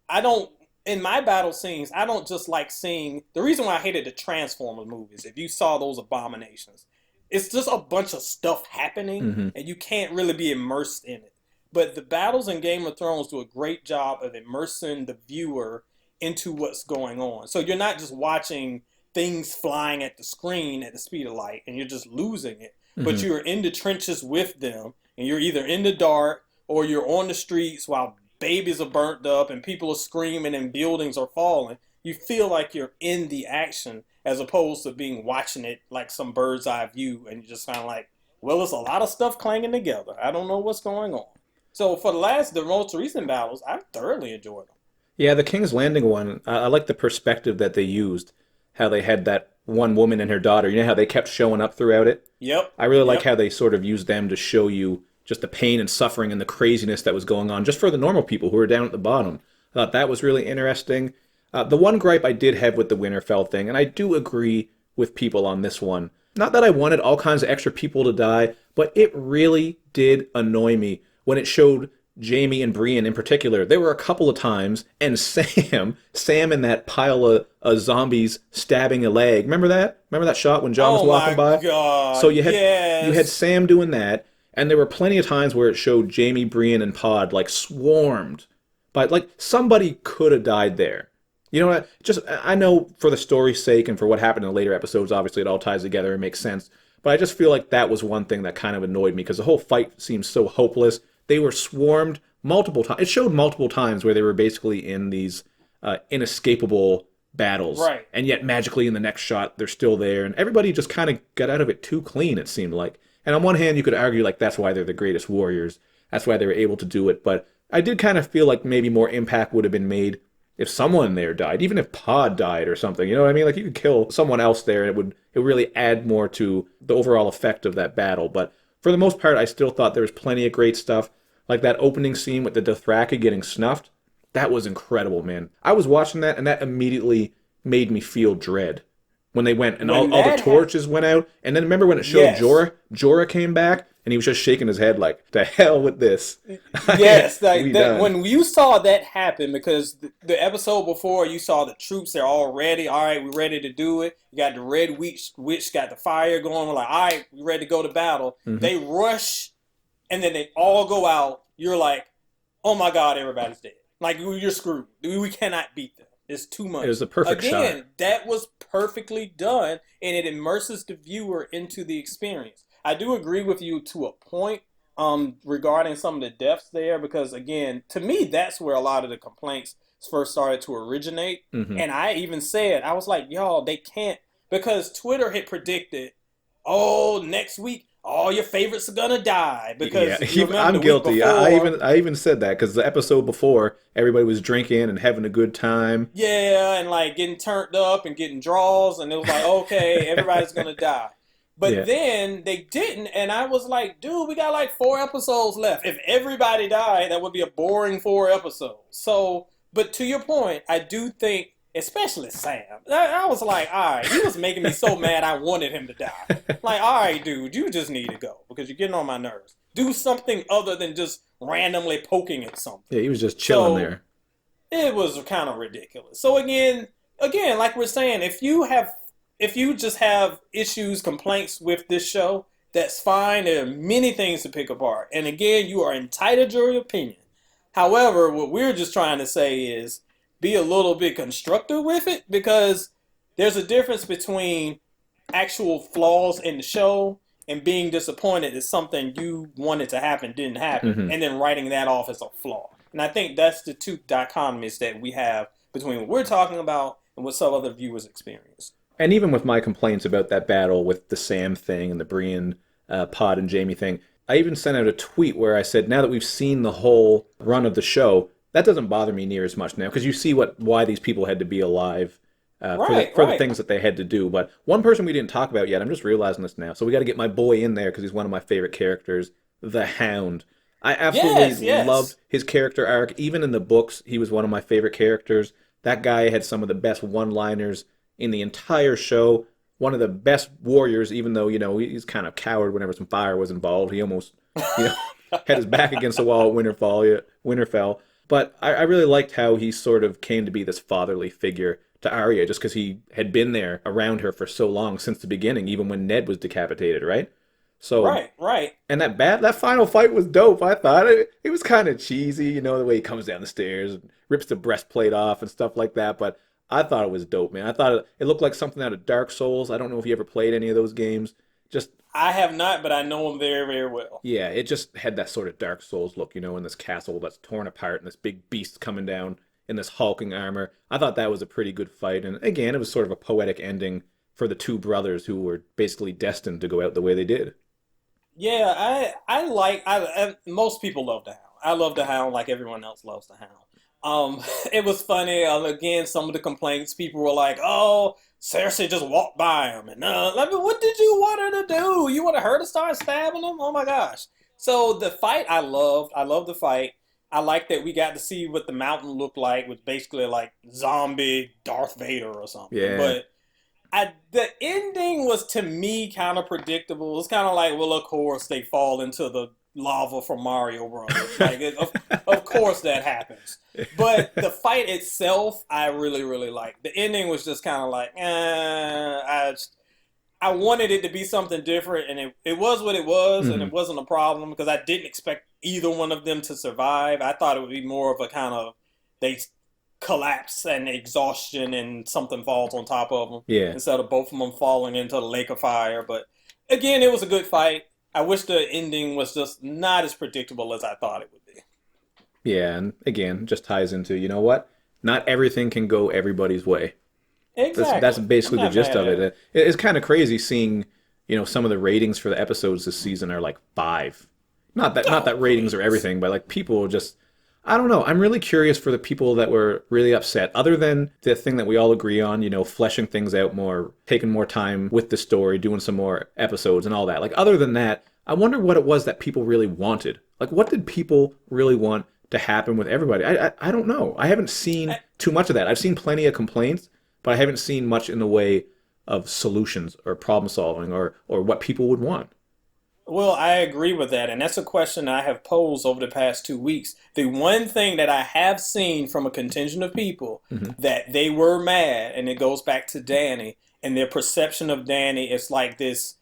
I don't in my battle scenes, I don't just like seeing the reason why I hated the Transformers movies, if you saw those abominations. It's just a bunch of stuff happening Hmm. and you can't really be immersed in it. But the battles in Game of Thrones do a great job of immersing the viewer into what's going on. So you're not just watching things flying at the screen at the speed of light and you're just losing it, but Hmm. you're in the trenches with them and you're either in the dark or you're on the streets while babies are burnt up and people are screaming and buildings are falling. You feel like you're in the action as opposed to being watching it like some bird's eye view and you're just kind of like, well, there's a lot of stuff clanging together. I don't know what's going on. So for the most recent battles, I thoroughly enjoyed them. Yeah, the King's Landing one, I like the perspective that they used, how they had that one woman and her daughter. You know how they kept showing up throughout it? Yep, I really like yep. how they sort of used them to show you just the pain and suffering and the craziness that was going on just for the normal people who were down at the bottom. I thought that was really interesting. The one gripe I did have with the Winterfell thing, and I do agree with people on this one, not that I wanted all kinds of extra people to die, but it really did annoy me when it showed Jamie and Brienne in particular. There were a couple of times, and Sam in that pile of zombies stabbing a leg. Remember that? Remember that shot when John was Oh walking my by? So God, you had yes. Sam doing that, and there were plenty of times where it showed Jamie, Brienne, and Pod like swarmed, but like somebody could have died there. You know what? Just I know for the story's sake and for what happened in the later episodes, obviously it all ties together and makes sense. But I just feel like that was one thing that kind of annoyed me because the whole fight seemed so hopeless. They were swarmed multiple times. It showed multiple times where they were basically in these inescapable battles, Right. and yet magically in the next shot they're still there, and everybody just kind of got out of it too clean. It seemed like. And on one hand, you could argue like that's why they're the greatest warriors. That's why they were able to do it. But I did kind of feel like maybe more impact would have been made if someone there died, even if Pod died or something. You know what I mean? Like you could kill someone else there, and it would really add more to the overall effect of that battle. But for the most part, I still thought there was plenty of great stuff, like that opening scene with the Dothraki getting snuffed. That was incredible, man. I was watching that, and that immediately made me feel dread when they went and When all the that happened, torches went out. And then remember when it showed yes. Jorah? Jorah came back, and he was just shaking his head like, "The hell with this! Yes, like We that done." when you saw that happen, because the episode before you saw the troops, they're all ready. All right, we're ready to do it. You got the Red Witch got the fire going. We're like, all right, we're ready to go to battle. Hmm. They rush and then they all go out, you're like, oh my God, everybody's dead. Like, you're screwed. We cannot beat them. It's too It much. was a perfect shot. Again, that was perfectly done, and it immerses the viewer into the experience. I do agree with you to a point regarding some of the deaths there, because again, to me, that's where a lot of the complaints first started to originate. Hmm. And I even said, I was like, y'all, they can't, because Twitter had predicted, oh, next week, all your favorites are gonna die. Yeah, Because you remember I'm the week guilty. I before, even I even said that because the episode before, everybody was drinking and having a good time. yeah, and like getting turned up and getting draws, and it was like, okay, everybody's gonna die. But Yeah. then they didn't, and I was like, dude, we got like 4 episodes left. If everybody died, that would be a boring 4 episodes. So, but to your point, I do think, especially Sam, I was like, all right, he was making me so mad I wanted him to die. Like, all right, dude, you just need to go because you're getting on my nerves. Do something other than just randomly poking at something. Yeah, he was just chilling So there. it was kind of ridiculous. So again, like we're saying, if you just have issues, complaints with this show, that's fine. There are many things to pick apart. And again, you are entitled to your opinion. However, what we're just trying to say is be a little bit constructive with it, because there's a difference between actual flaws in the show and being disappointed that something you wanted to happen didn't happen, Hmm. and then writing that off as a flaw. And I think that's the two dichotomies that we have between what we're talking about and what some other viewers experience. And even with my complaints about that battle with the Sam thing and the Brienne, Pod and Jamie thing, I even sent out a tweet where I said, now that we've seen the whole run of the show, that doesn't bother me near as much now because you see why these people had to be alive Right, for the right. things that they had to do. But one person we didn't talk about yet, I'm just realizing this now, so we got to get my boy in there because he's one of my favorite characters, the Hound. I absolutely Yes, loved yes. his character arc. Even in the books, he was one of my favorite characters. That guy had some of the best one-liners in the entire show. One of the best warriors, even though, he's kind of coward whenever some fire was involved. He almost, you know, had his back against the wall at Winterfell. But I really liked how he sort of came to be this fatherly figure to Arya just because he had been there around her for so long since the beginning, even when Ned was decapitated, right? So, Right, right. and that final fight was dope. I thought it was kind of cheesy, the way he comes down the stairs and rips the breastplate off and stuff like that. But I thought it was dope, man. I thought it looked like something out of Dark Souls. I don't know if you ever played any of those games. Just I have not, but I know him very, very well. yeah, it just had that sort of Dark Souls look, in this castle that's torn apart and this big beast coming down in this hulking armor. I thought that was a pretty good fight, and again, it was sort of a poetic ending for the two brothers who were basically destined to go out the way they did. Yeah, I most people love the Hound. I love the Hound like everyone else loves the Hound. It was funny. Again, some of the complaints people were like, "Oh, Cersei just walked by him," and I mean, what did you want her to do? You wanted her to start stabbing him? Oh my gosh! So the fight, I loved. I loved the fight. I like that we got to see what the mountain looked like, was basically like zombie Darth Vader or something. Yeah. But the ending was to me kind of predictable. It's kind of like, well, of course they fall into the lava from Mario Brothers. Like, of course that happens. But the fight itself, I really, really liked. The ending was just kind of like, I wanted it to be something different, and it was what it was, and Hmm. it wasn't a problem because I didn't expect either one of them to survive. I thought it would be more of a kind of they collapse and exhaustion and something falls on top of them Yeah. instead of both of them falling into the lake of fire. But again, it was a good fight. I wish the ending was just not as predictable as I thought it would be. Yeah, and again, just ties into, you know what? Not everything can go everybody's way. That's Exactly. I'm basically the not gist mad of at it. it. It's kind of crazy seeing, some of the ratings for the episodes this season are like 5. Not that Oh, ratings are please. everything, but like people just I don't know. I'm really curious for the people that were really upset. Other than the thing that we all agree on, fleshing things out more, taking more time with the story, doing some more episodes and all that. Like other than that, I wonder what it was that people really wanted. Like what did people really want to happen with everybody? I don't know. I haven't seen I, too much of that. I've seen plenty of complaints, but I haven't seen much in the way of solutions or problem solving or what people would want. Well, I agree with that, and that's a question I have posed over the past 2 weeks. The one thing that I have seen from a contingent of people Hmm. that they were mad, and it goes back to Danny, and their perception of Danny is like this.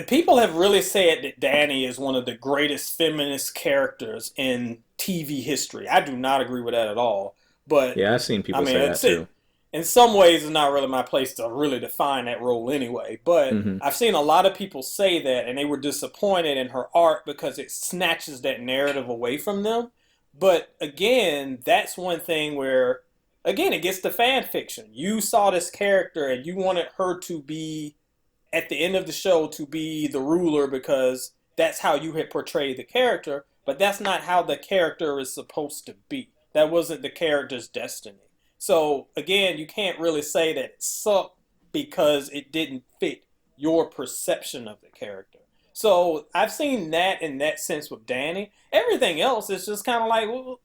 People have really said that Danny is one of the greatest feminist characters in TV history. I do not agree with that at all. But Yeah, I've seen I people mean, say that it's too. in some ways it's not really my place to really define that role anyway. But Hmm. I've seen a lot of people say that, and they were disappointed in her art because it snatches that narrative away from them. But again, that's one thing where, again, it gets to fan fiction. You saw this character and you wanted her to be at the end of the show to be the ruler because that's how you had portrayed the character, but that's not how the character is supposed to be. That wasn't the character's destiny. So again, you can't really say that it sucked because it didn't fit your perception of the character. So I've seen that in that sense with Danny. Everything else is just kind of like, well,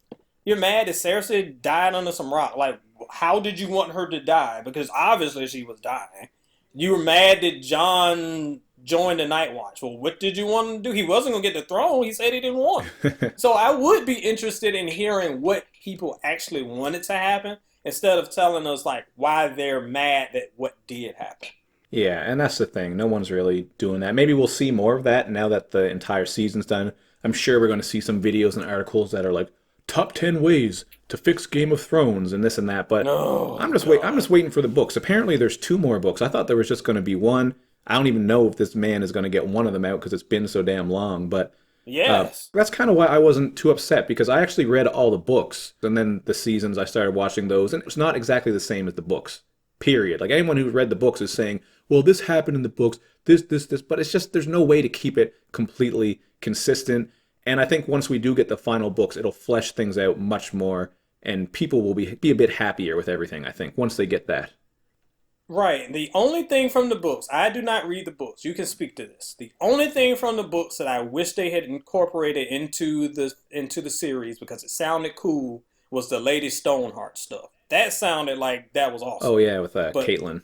you're mad that Cersei died under some rock. Like, how did you want her to die? Because obviously she was dying. You were mad that John joined the Night Watch. Well, what did you want him to do? He wasn't going to get the throne. He said he didn't want it. So I would be interested in hearing what people actually wanted to happen instead of telling us like why they're mad that what did happen. Yeah, and that's the thing. No one's really doing that. Maybe we'll see more of that now that the entire season's done. I'm sure we're going to see some videos and articles that are like top 10 ways to fix Game of Thrones and this and that, but Oh I'm just God. waiting for the books. Apparently there's two more books. I thought there was just going to be one. I don't even know if this man is going to get one of them out because it's been so damn long, but Yes. that's kind of why I wasn't too upset because I actually read all the books and then the seasons I started watching those and it's not exactly the same as the books. Period. Like anyone who read the books is saying, "Well, this happened in the books, this," but it's just there's no way to keep it completely consistent. And I think once we do get the final books, it'll flesh things out much more and people will be a bit happier with everything, I think, once they get that. Right. The only thing from the books, I do not read the books. You can speak to this. The only thing from the books that I wish they had incorporated into the series because it sounded cool was the Lady Stoneheart stuff. That sounded like that was Oh awesome. yeah, with But Caitlin.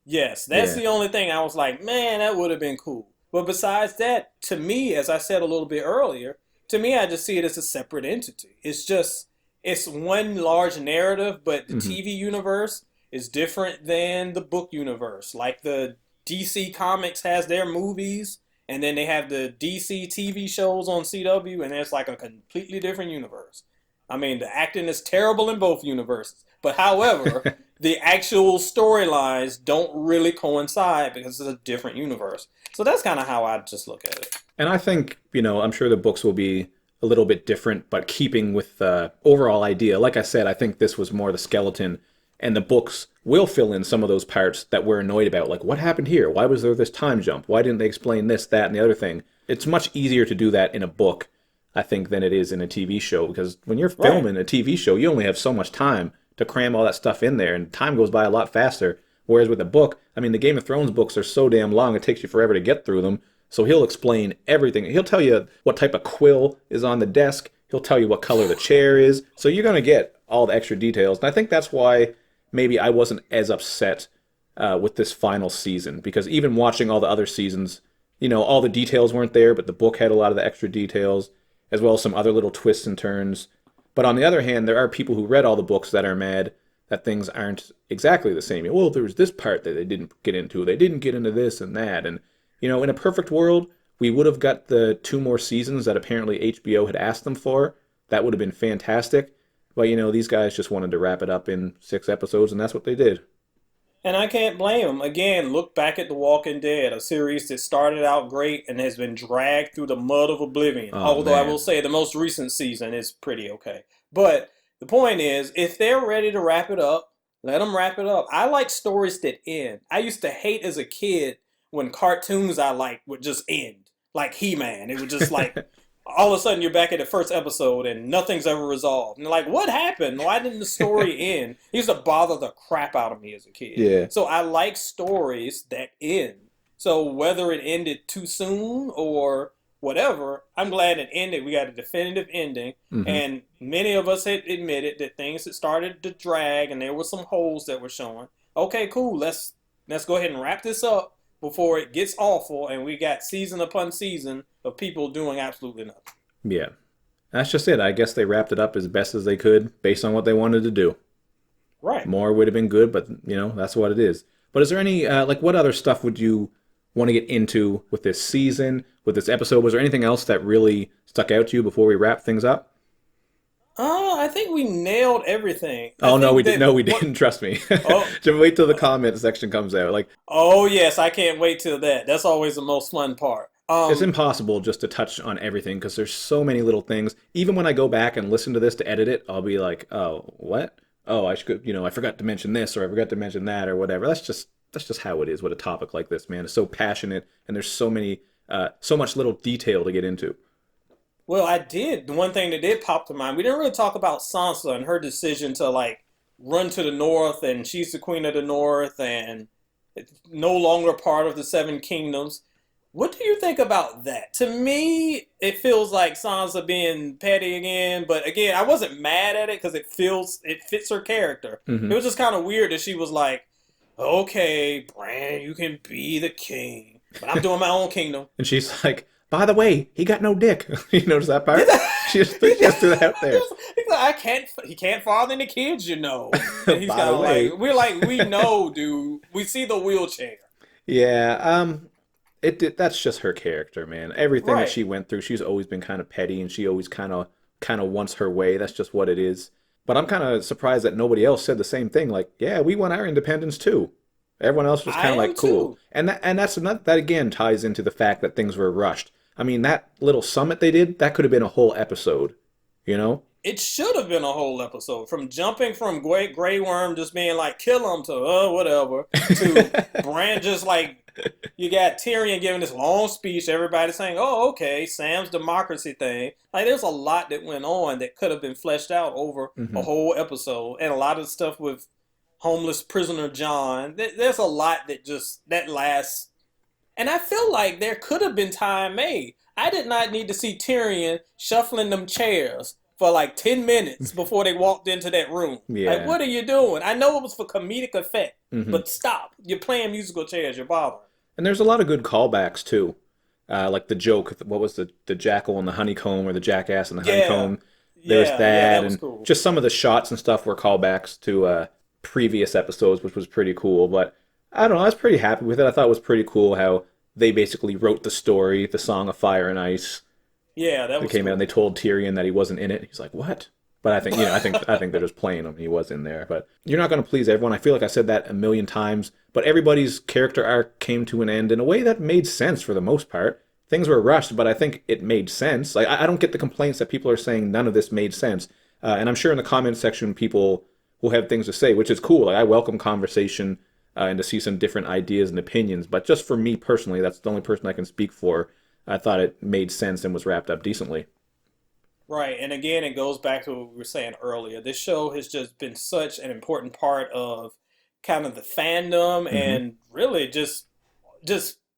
yes, that's Yeah. the only thing I was like, man, that would have been cool. But besides that, to me, as I said a little bit earlier, to me, I just see it as a separate entity. It's one large narrative, but the Hmm. TV universe is different than the book universe. Like the DC Comics has their movies, and then they have the DC TV shows on CW, and it's like a completely different universe. I mean, the acting is terrible in both universes. But however, the actual storylines don't really coincide because it's a different universe. So that's kind of how I just look at it. And I think, I'm sure the books will be a little bit different, but keeping with the overall idea. Like I said, I think this was more the skeleton, and the books will fill in some of those parts that we're annoyed about. Like, what happened here? Why was there this time jump? Why didn't they explain this, that, and the other thing? It's much easier to do that in a book, I think, than it is in a TV show, because when you're Right. filming a TV show, you only have so much time to cram all that stuff in there, and time goes by a lot faster. Whereas with a book, I mean, the Game of Thrones books are so damn long, it takes you forever to get through them. So he'll explain everything. He'll tell you what type of quill is on the desk. He'll tell you what color the chair is. So you're going to get all the extra details. And I think that's why maybe I wasn't as upset with this final season. Because even watching all the other seasons, all the details weren't there, but the book had a lot of the extra details, as well as some other little twists and turns. But on the other hand, there are people who read all the books that are mad that things aren't exactly the same. Well, there was this part that they didn't get into. They didn't get into this and that. And in a perfect world, we would have got the two more seasons that apparently HBO had asked them for. That would have been fantastic. But, these guys just wanted to wrap it up in 6 episodes, and that's what they did. And I can't blame them. Again, look back at The Walking Dead, a series that started out great and has been dragged through the mud of oblivion. Oh, Although I will man. say the most recent season is pretty okay. But the point is, if they're ready to wrap it up, let them wrap it up. I like stories that end. I used to hate as a kid when cartoons I liked would just end. Like He-Man. It would just like all of a sudden you're back at the first episode and nothing's ever resolved. And like, what happened? Why didn't the story end? It used to bother the crap out of me as a kid. Yeah. So I like stories that end. So whether it ended too soon or whatever, I'm glad it ended. We got a definitive ending. Hmm. And many of us had admitted that things had started to drag and there were some holes that were showing. Okay, cool. Let's go ahead and wrap this up before it gets awful and we got season upon season of people doing absolutely nothing. Yeah. That's just it. I guess they wrapped it up as best as they could based on what they wanted to do. Right. More would have been good, but, that's what it is. But is there any, like, what other stuff would you want to get into with this season, with this episode? Was there anything else that really stuck out to you before we wrap things up? I think we nailed everything. I Oh no, we think did. that No, we what? didn't. Trust me. Oh, Just wait till the comment section comes out. Like oh yes, I can't wait till that. That's always the most fun part. it's impossible just to touch on everything because there's so many little things. Even when I go back and listen to this to edit it, I'll be like, "Oh, what? Oh, I should, I forgot to mention this or I forgot to mention that or whatever." That's just how it is with a topic like this, man. It's so passionate and there's so much little detail to get into. Well, I did. The one thing that did pop to mind, we didn't really talk about Sansa and her decision to like run to the north, and she's the queen of the north, and it's no longer part of the Seven Kingdoms. What do you think about that? To me, it feels like Sansa being petty again, but again, I wasn't mad at it because it fits her character. It Hmm. was just kind of weird that she was like, "Okay, Bran, you can be the king, but I'm doing my own kingdom." And she's like, "By the way, he got no dick." You notice that part? She just threw that out there. He's like, I can't. He can't father any kids, you know. And he's By kind the of way, like, we're like, we know, dude. We see the wheelchair, yeah, that's just her character, man. Everything that right? she went through, she's always been kind of petty and she always kind of wants her way. That's just what it is. But I'm kind of surprised that nobody else said the same thing. Like, yeah, we want our independence too. Everyone else was I kind of am like, cool. too. And that's another, that again ties into the fact that things were rushed. I mean, that little summit they did, that could have been a whole episode, you know? It should have been a whole episode from jumping from Grey Worm just being like kill him to whatever to Bran just like you got Tyrion giving this long speech. Everybody saying, "Oh, okay, Sam's democracy thing." Like, there's a lot that went on that could have been fleshed out over a Hmm. whole episode, and a lot of stuff with homeless prisoner John. There's a lot that just that lasts, and I feel like there could have been time made. I did not need to see Tyrion shuffling them chairs for like 10 minutes before they walked into that room. Like, Yeah. what are you doing? I know it was for comedic effect, Hmm. but stop. You're playing musical chairs. You're bothering. And there's a lot of good callbacks too. Like the joke, what was the jackal and the honeycomb or the jackass and the Yeah, honeycomb? There's yeah, that, that was and cool. just some of the shots and stuff were callbacks to previous episodes, which was pretty cool. But I don't know, I was pretty happy with it. I thought it was pretty cool how they basically wrote the story, the Song of Fire and Ice. Yeah, that They was came out and cool. they told Tyrion that he wasn't in it. He's like, "What?" But I think they're just playing him. He was in there, but you're not going to please everyone. I feel like I said that a million times, but everybody's character arc came to an end in a way that made sense for the most part. Things were rushed, but I think it made sense. Like I don't get the complaints that people are saying none of this made sense. And I'm sure in the comment section people will have things to say, which is cool. Like I welcome conversation and to see some different ideas and opinions. But just for me personally, that's the only person I can speak for. I thought it made sense and was wrapped up decently. Right, and again, it goes back to what we were saying earlier. This show has just been such an important part of kind of the fandom Hmm. and really just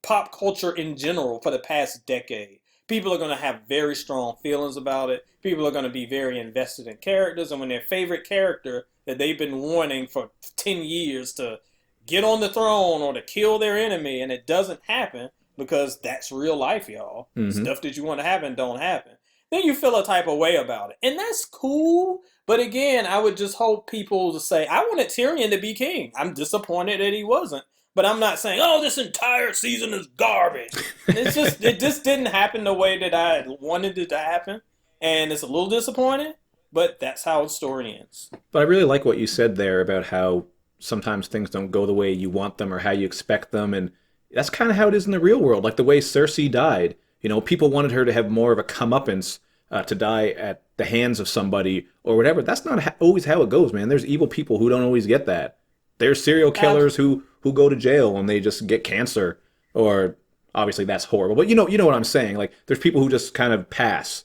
pop culture in general for the past decade. People are going to have very strong feelings about it. People are going to be very invested in characters, and when their favorite character that they've been wanting for 10 years to get on the throne or to kill their enemy, and it doesn't happen because that's real life, y'all. Hmm. Stuff that you want to happen don't happen. Then you feel a type of way about it. And that's cool. But again, I would just hope people to say, I wanted Tyrion to be king. I'm disappointed that he wasn't. But I'm not saying, oh, this entire season is garbage. It just didn't happen the way that I wanted it to happen. And it's a little disappointing, but that's how the story ends. But I really like what you said there about how sometimes things don't go the way you want them or how you expect them, and that's kind of how it is in the real world. Like the way Cersei died, people wanted her to have more of a comeuppance, to die at the hands of somebody or whatever. That's not always how it goes, man. There's evil people who don't always get that. There's serial Ab- killers who go to jail and they just get cancer, or obviously that's horrible. But you know what I'm saying. Like there's people who just kind of pass.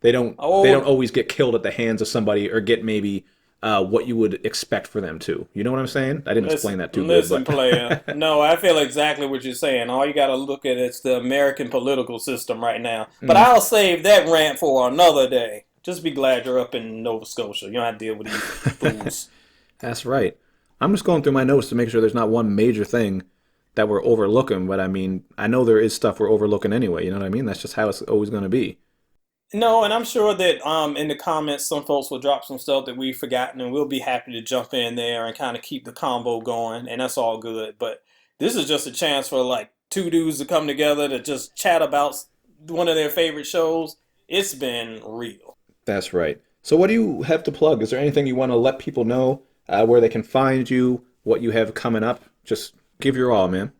They don't oh, always get killed at the hands of somebody or get maybe what you would expect for them to. You know what I'm saying? I didn't listen, explain that too good, listen, but player. No, I feel exactly what you're saying. All you got to look at is the American political system right now. But mm, I'll save that rant for another day. Just be glad you're up in Nova Scotia. You don't have to deal with these fools. that's right. I'm just going through my notes to make sure there's not one major thing that we're overlooking. But I mean, I know there is stuff we're overlooking anyway. You know what I mean? That's just how it's always going to be. No, and I'm sure that in the comments some folks will drop some stuff that we've forgotten, and we'll be happy to jump in there and kind of keep the combo going, and that's all good. But this is just a chance for like two dudes to come together to just chat about one of their favorite shows. It's been real. That's right. So, what do you have to plug? Is there anything you want to let people know where they can find you, what you have coming up? Just give your all, man.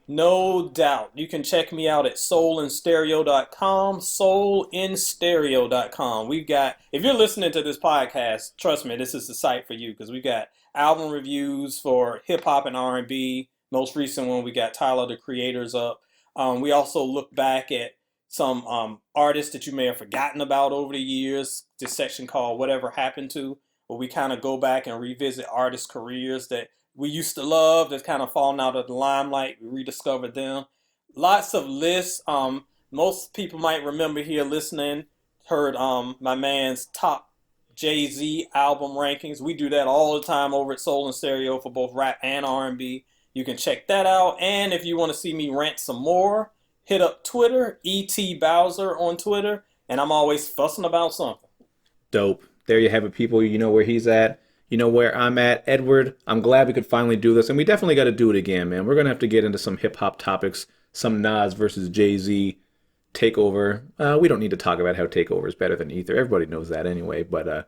No doubt. You can check me out at soulinstereo.com, soulinstereo.com. We've got, if you're listening to this podcast, trust me, this is the site for you because we got album reviews for hip hop and R&B. Most recent one, we got Tyler, the Creators up. We also look back at some artists that you may have forgotten about over the years. This section called Whatever Happened To, where we kind of go back and revisit artists' careers that we used to love that's kind of fallen out of the limelight. We rediscovered them. Lots of lists. Most people might remember here listening, heard my man's top Jay-Z album rankings. We do that all the time over at Soul and Stereo for both rap and R&B. You can check that out. And if you want to see me rant some more, hit up Twitter, E.T. Bowser on Twitter, and I'm always fussing about something. Dope. There you have it, people. You know where he's at. You know where I'm at. Edward, I'm glad we could finally do this. And we definitely got to do it again, man. We're going to have to get into some hip-hop topics, some Nas versus Jay-Z, Takeover. We don't need to talk about how Takeover is better than Ether. Everybody knows that anyway, but...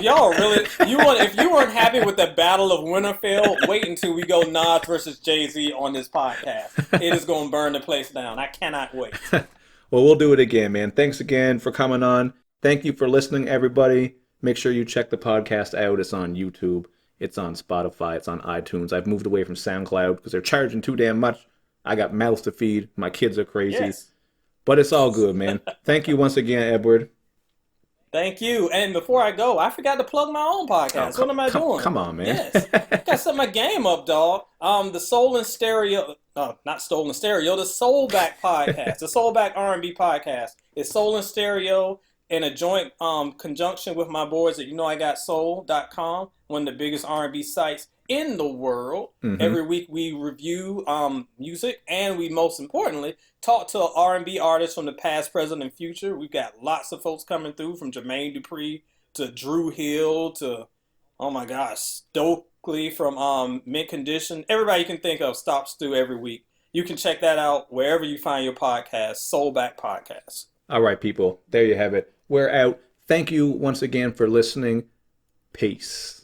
Y'all really, if you weren't happy with the Battle of Winterfell, wait until we go Nas versus Jay-Z on this podcast. It is going to burn the place down. I cannot wait. Well, we'll do it again, man. Thanks again for coming on. Thank you for listening, everybody. Make sure you check the podcast out. It's on YouTube. It's on Spotify. It's on iTunes. I've moved away from SoundCloud because they're charging too damn much. I got mouths to feed. My kids are crazy. Yes. But it's all good, man. Thank you once again, Edward. Thank you. And before I go, I forgot to plug my own podcast. What am I doing? Come on, man. Yes. Got to set my game up, dog. The Soul and Stereo, not Soul and Stereo, the Soulback podcast, the Soulback R&B podcast. It's Soul and Stereo in a joint conjunction with my boys at YouKnowIGotSoul.com, one of the biggest R&B sites in the world. Mm-hmm. Every week we review music, and we most importantly talk to R&B artists from the past, present, and future. We've got lots of folks coming through, from Jermaine Dupri to Drew Hill to, oh my gosh, Stokely from Mint Condition. Everybody you can think of stops through every week. You can check that out wherever you find your podcast, Soulback Podcast. All right, people. There you have it. We're out. Thank you once again for listening. Peace.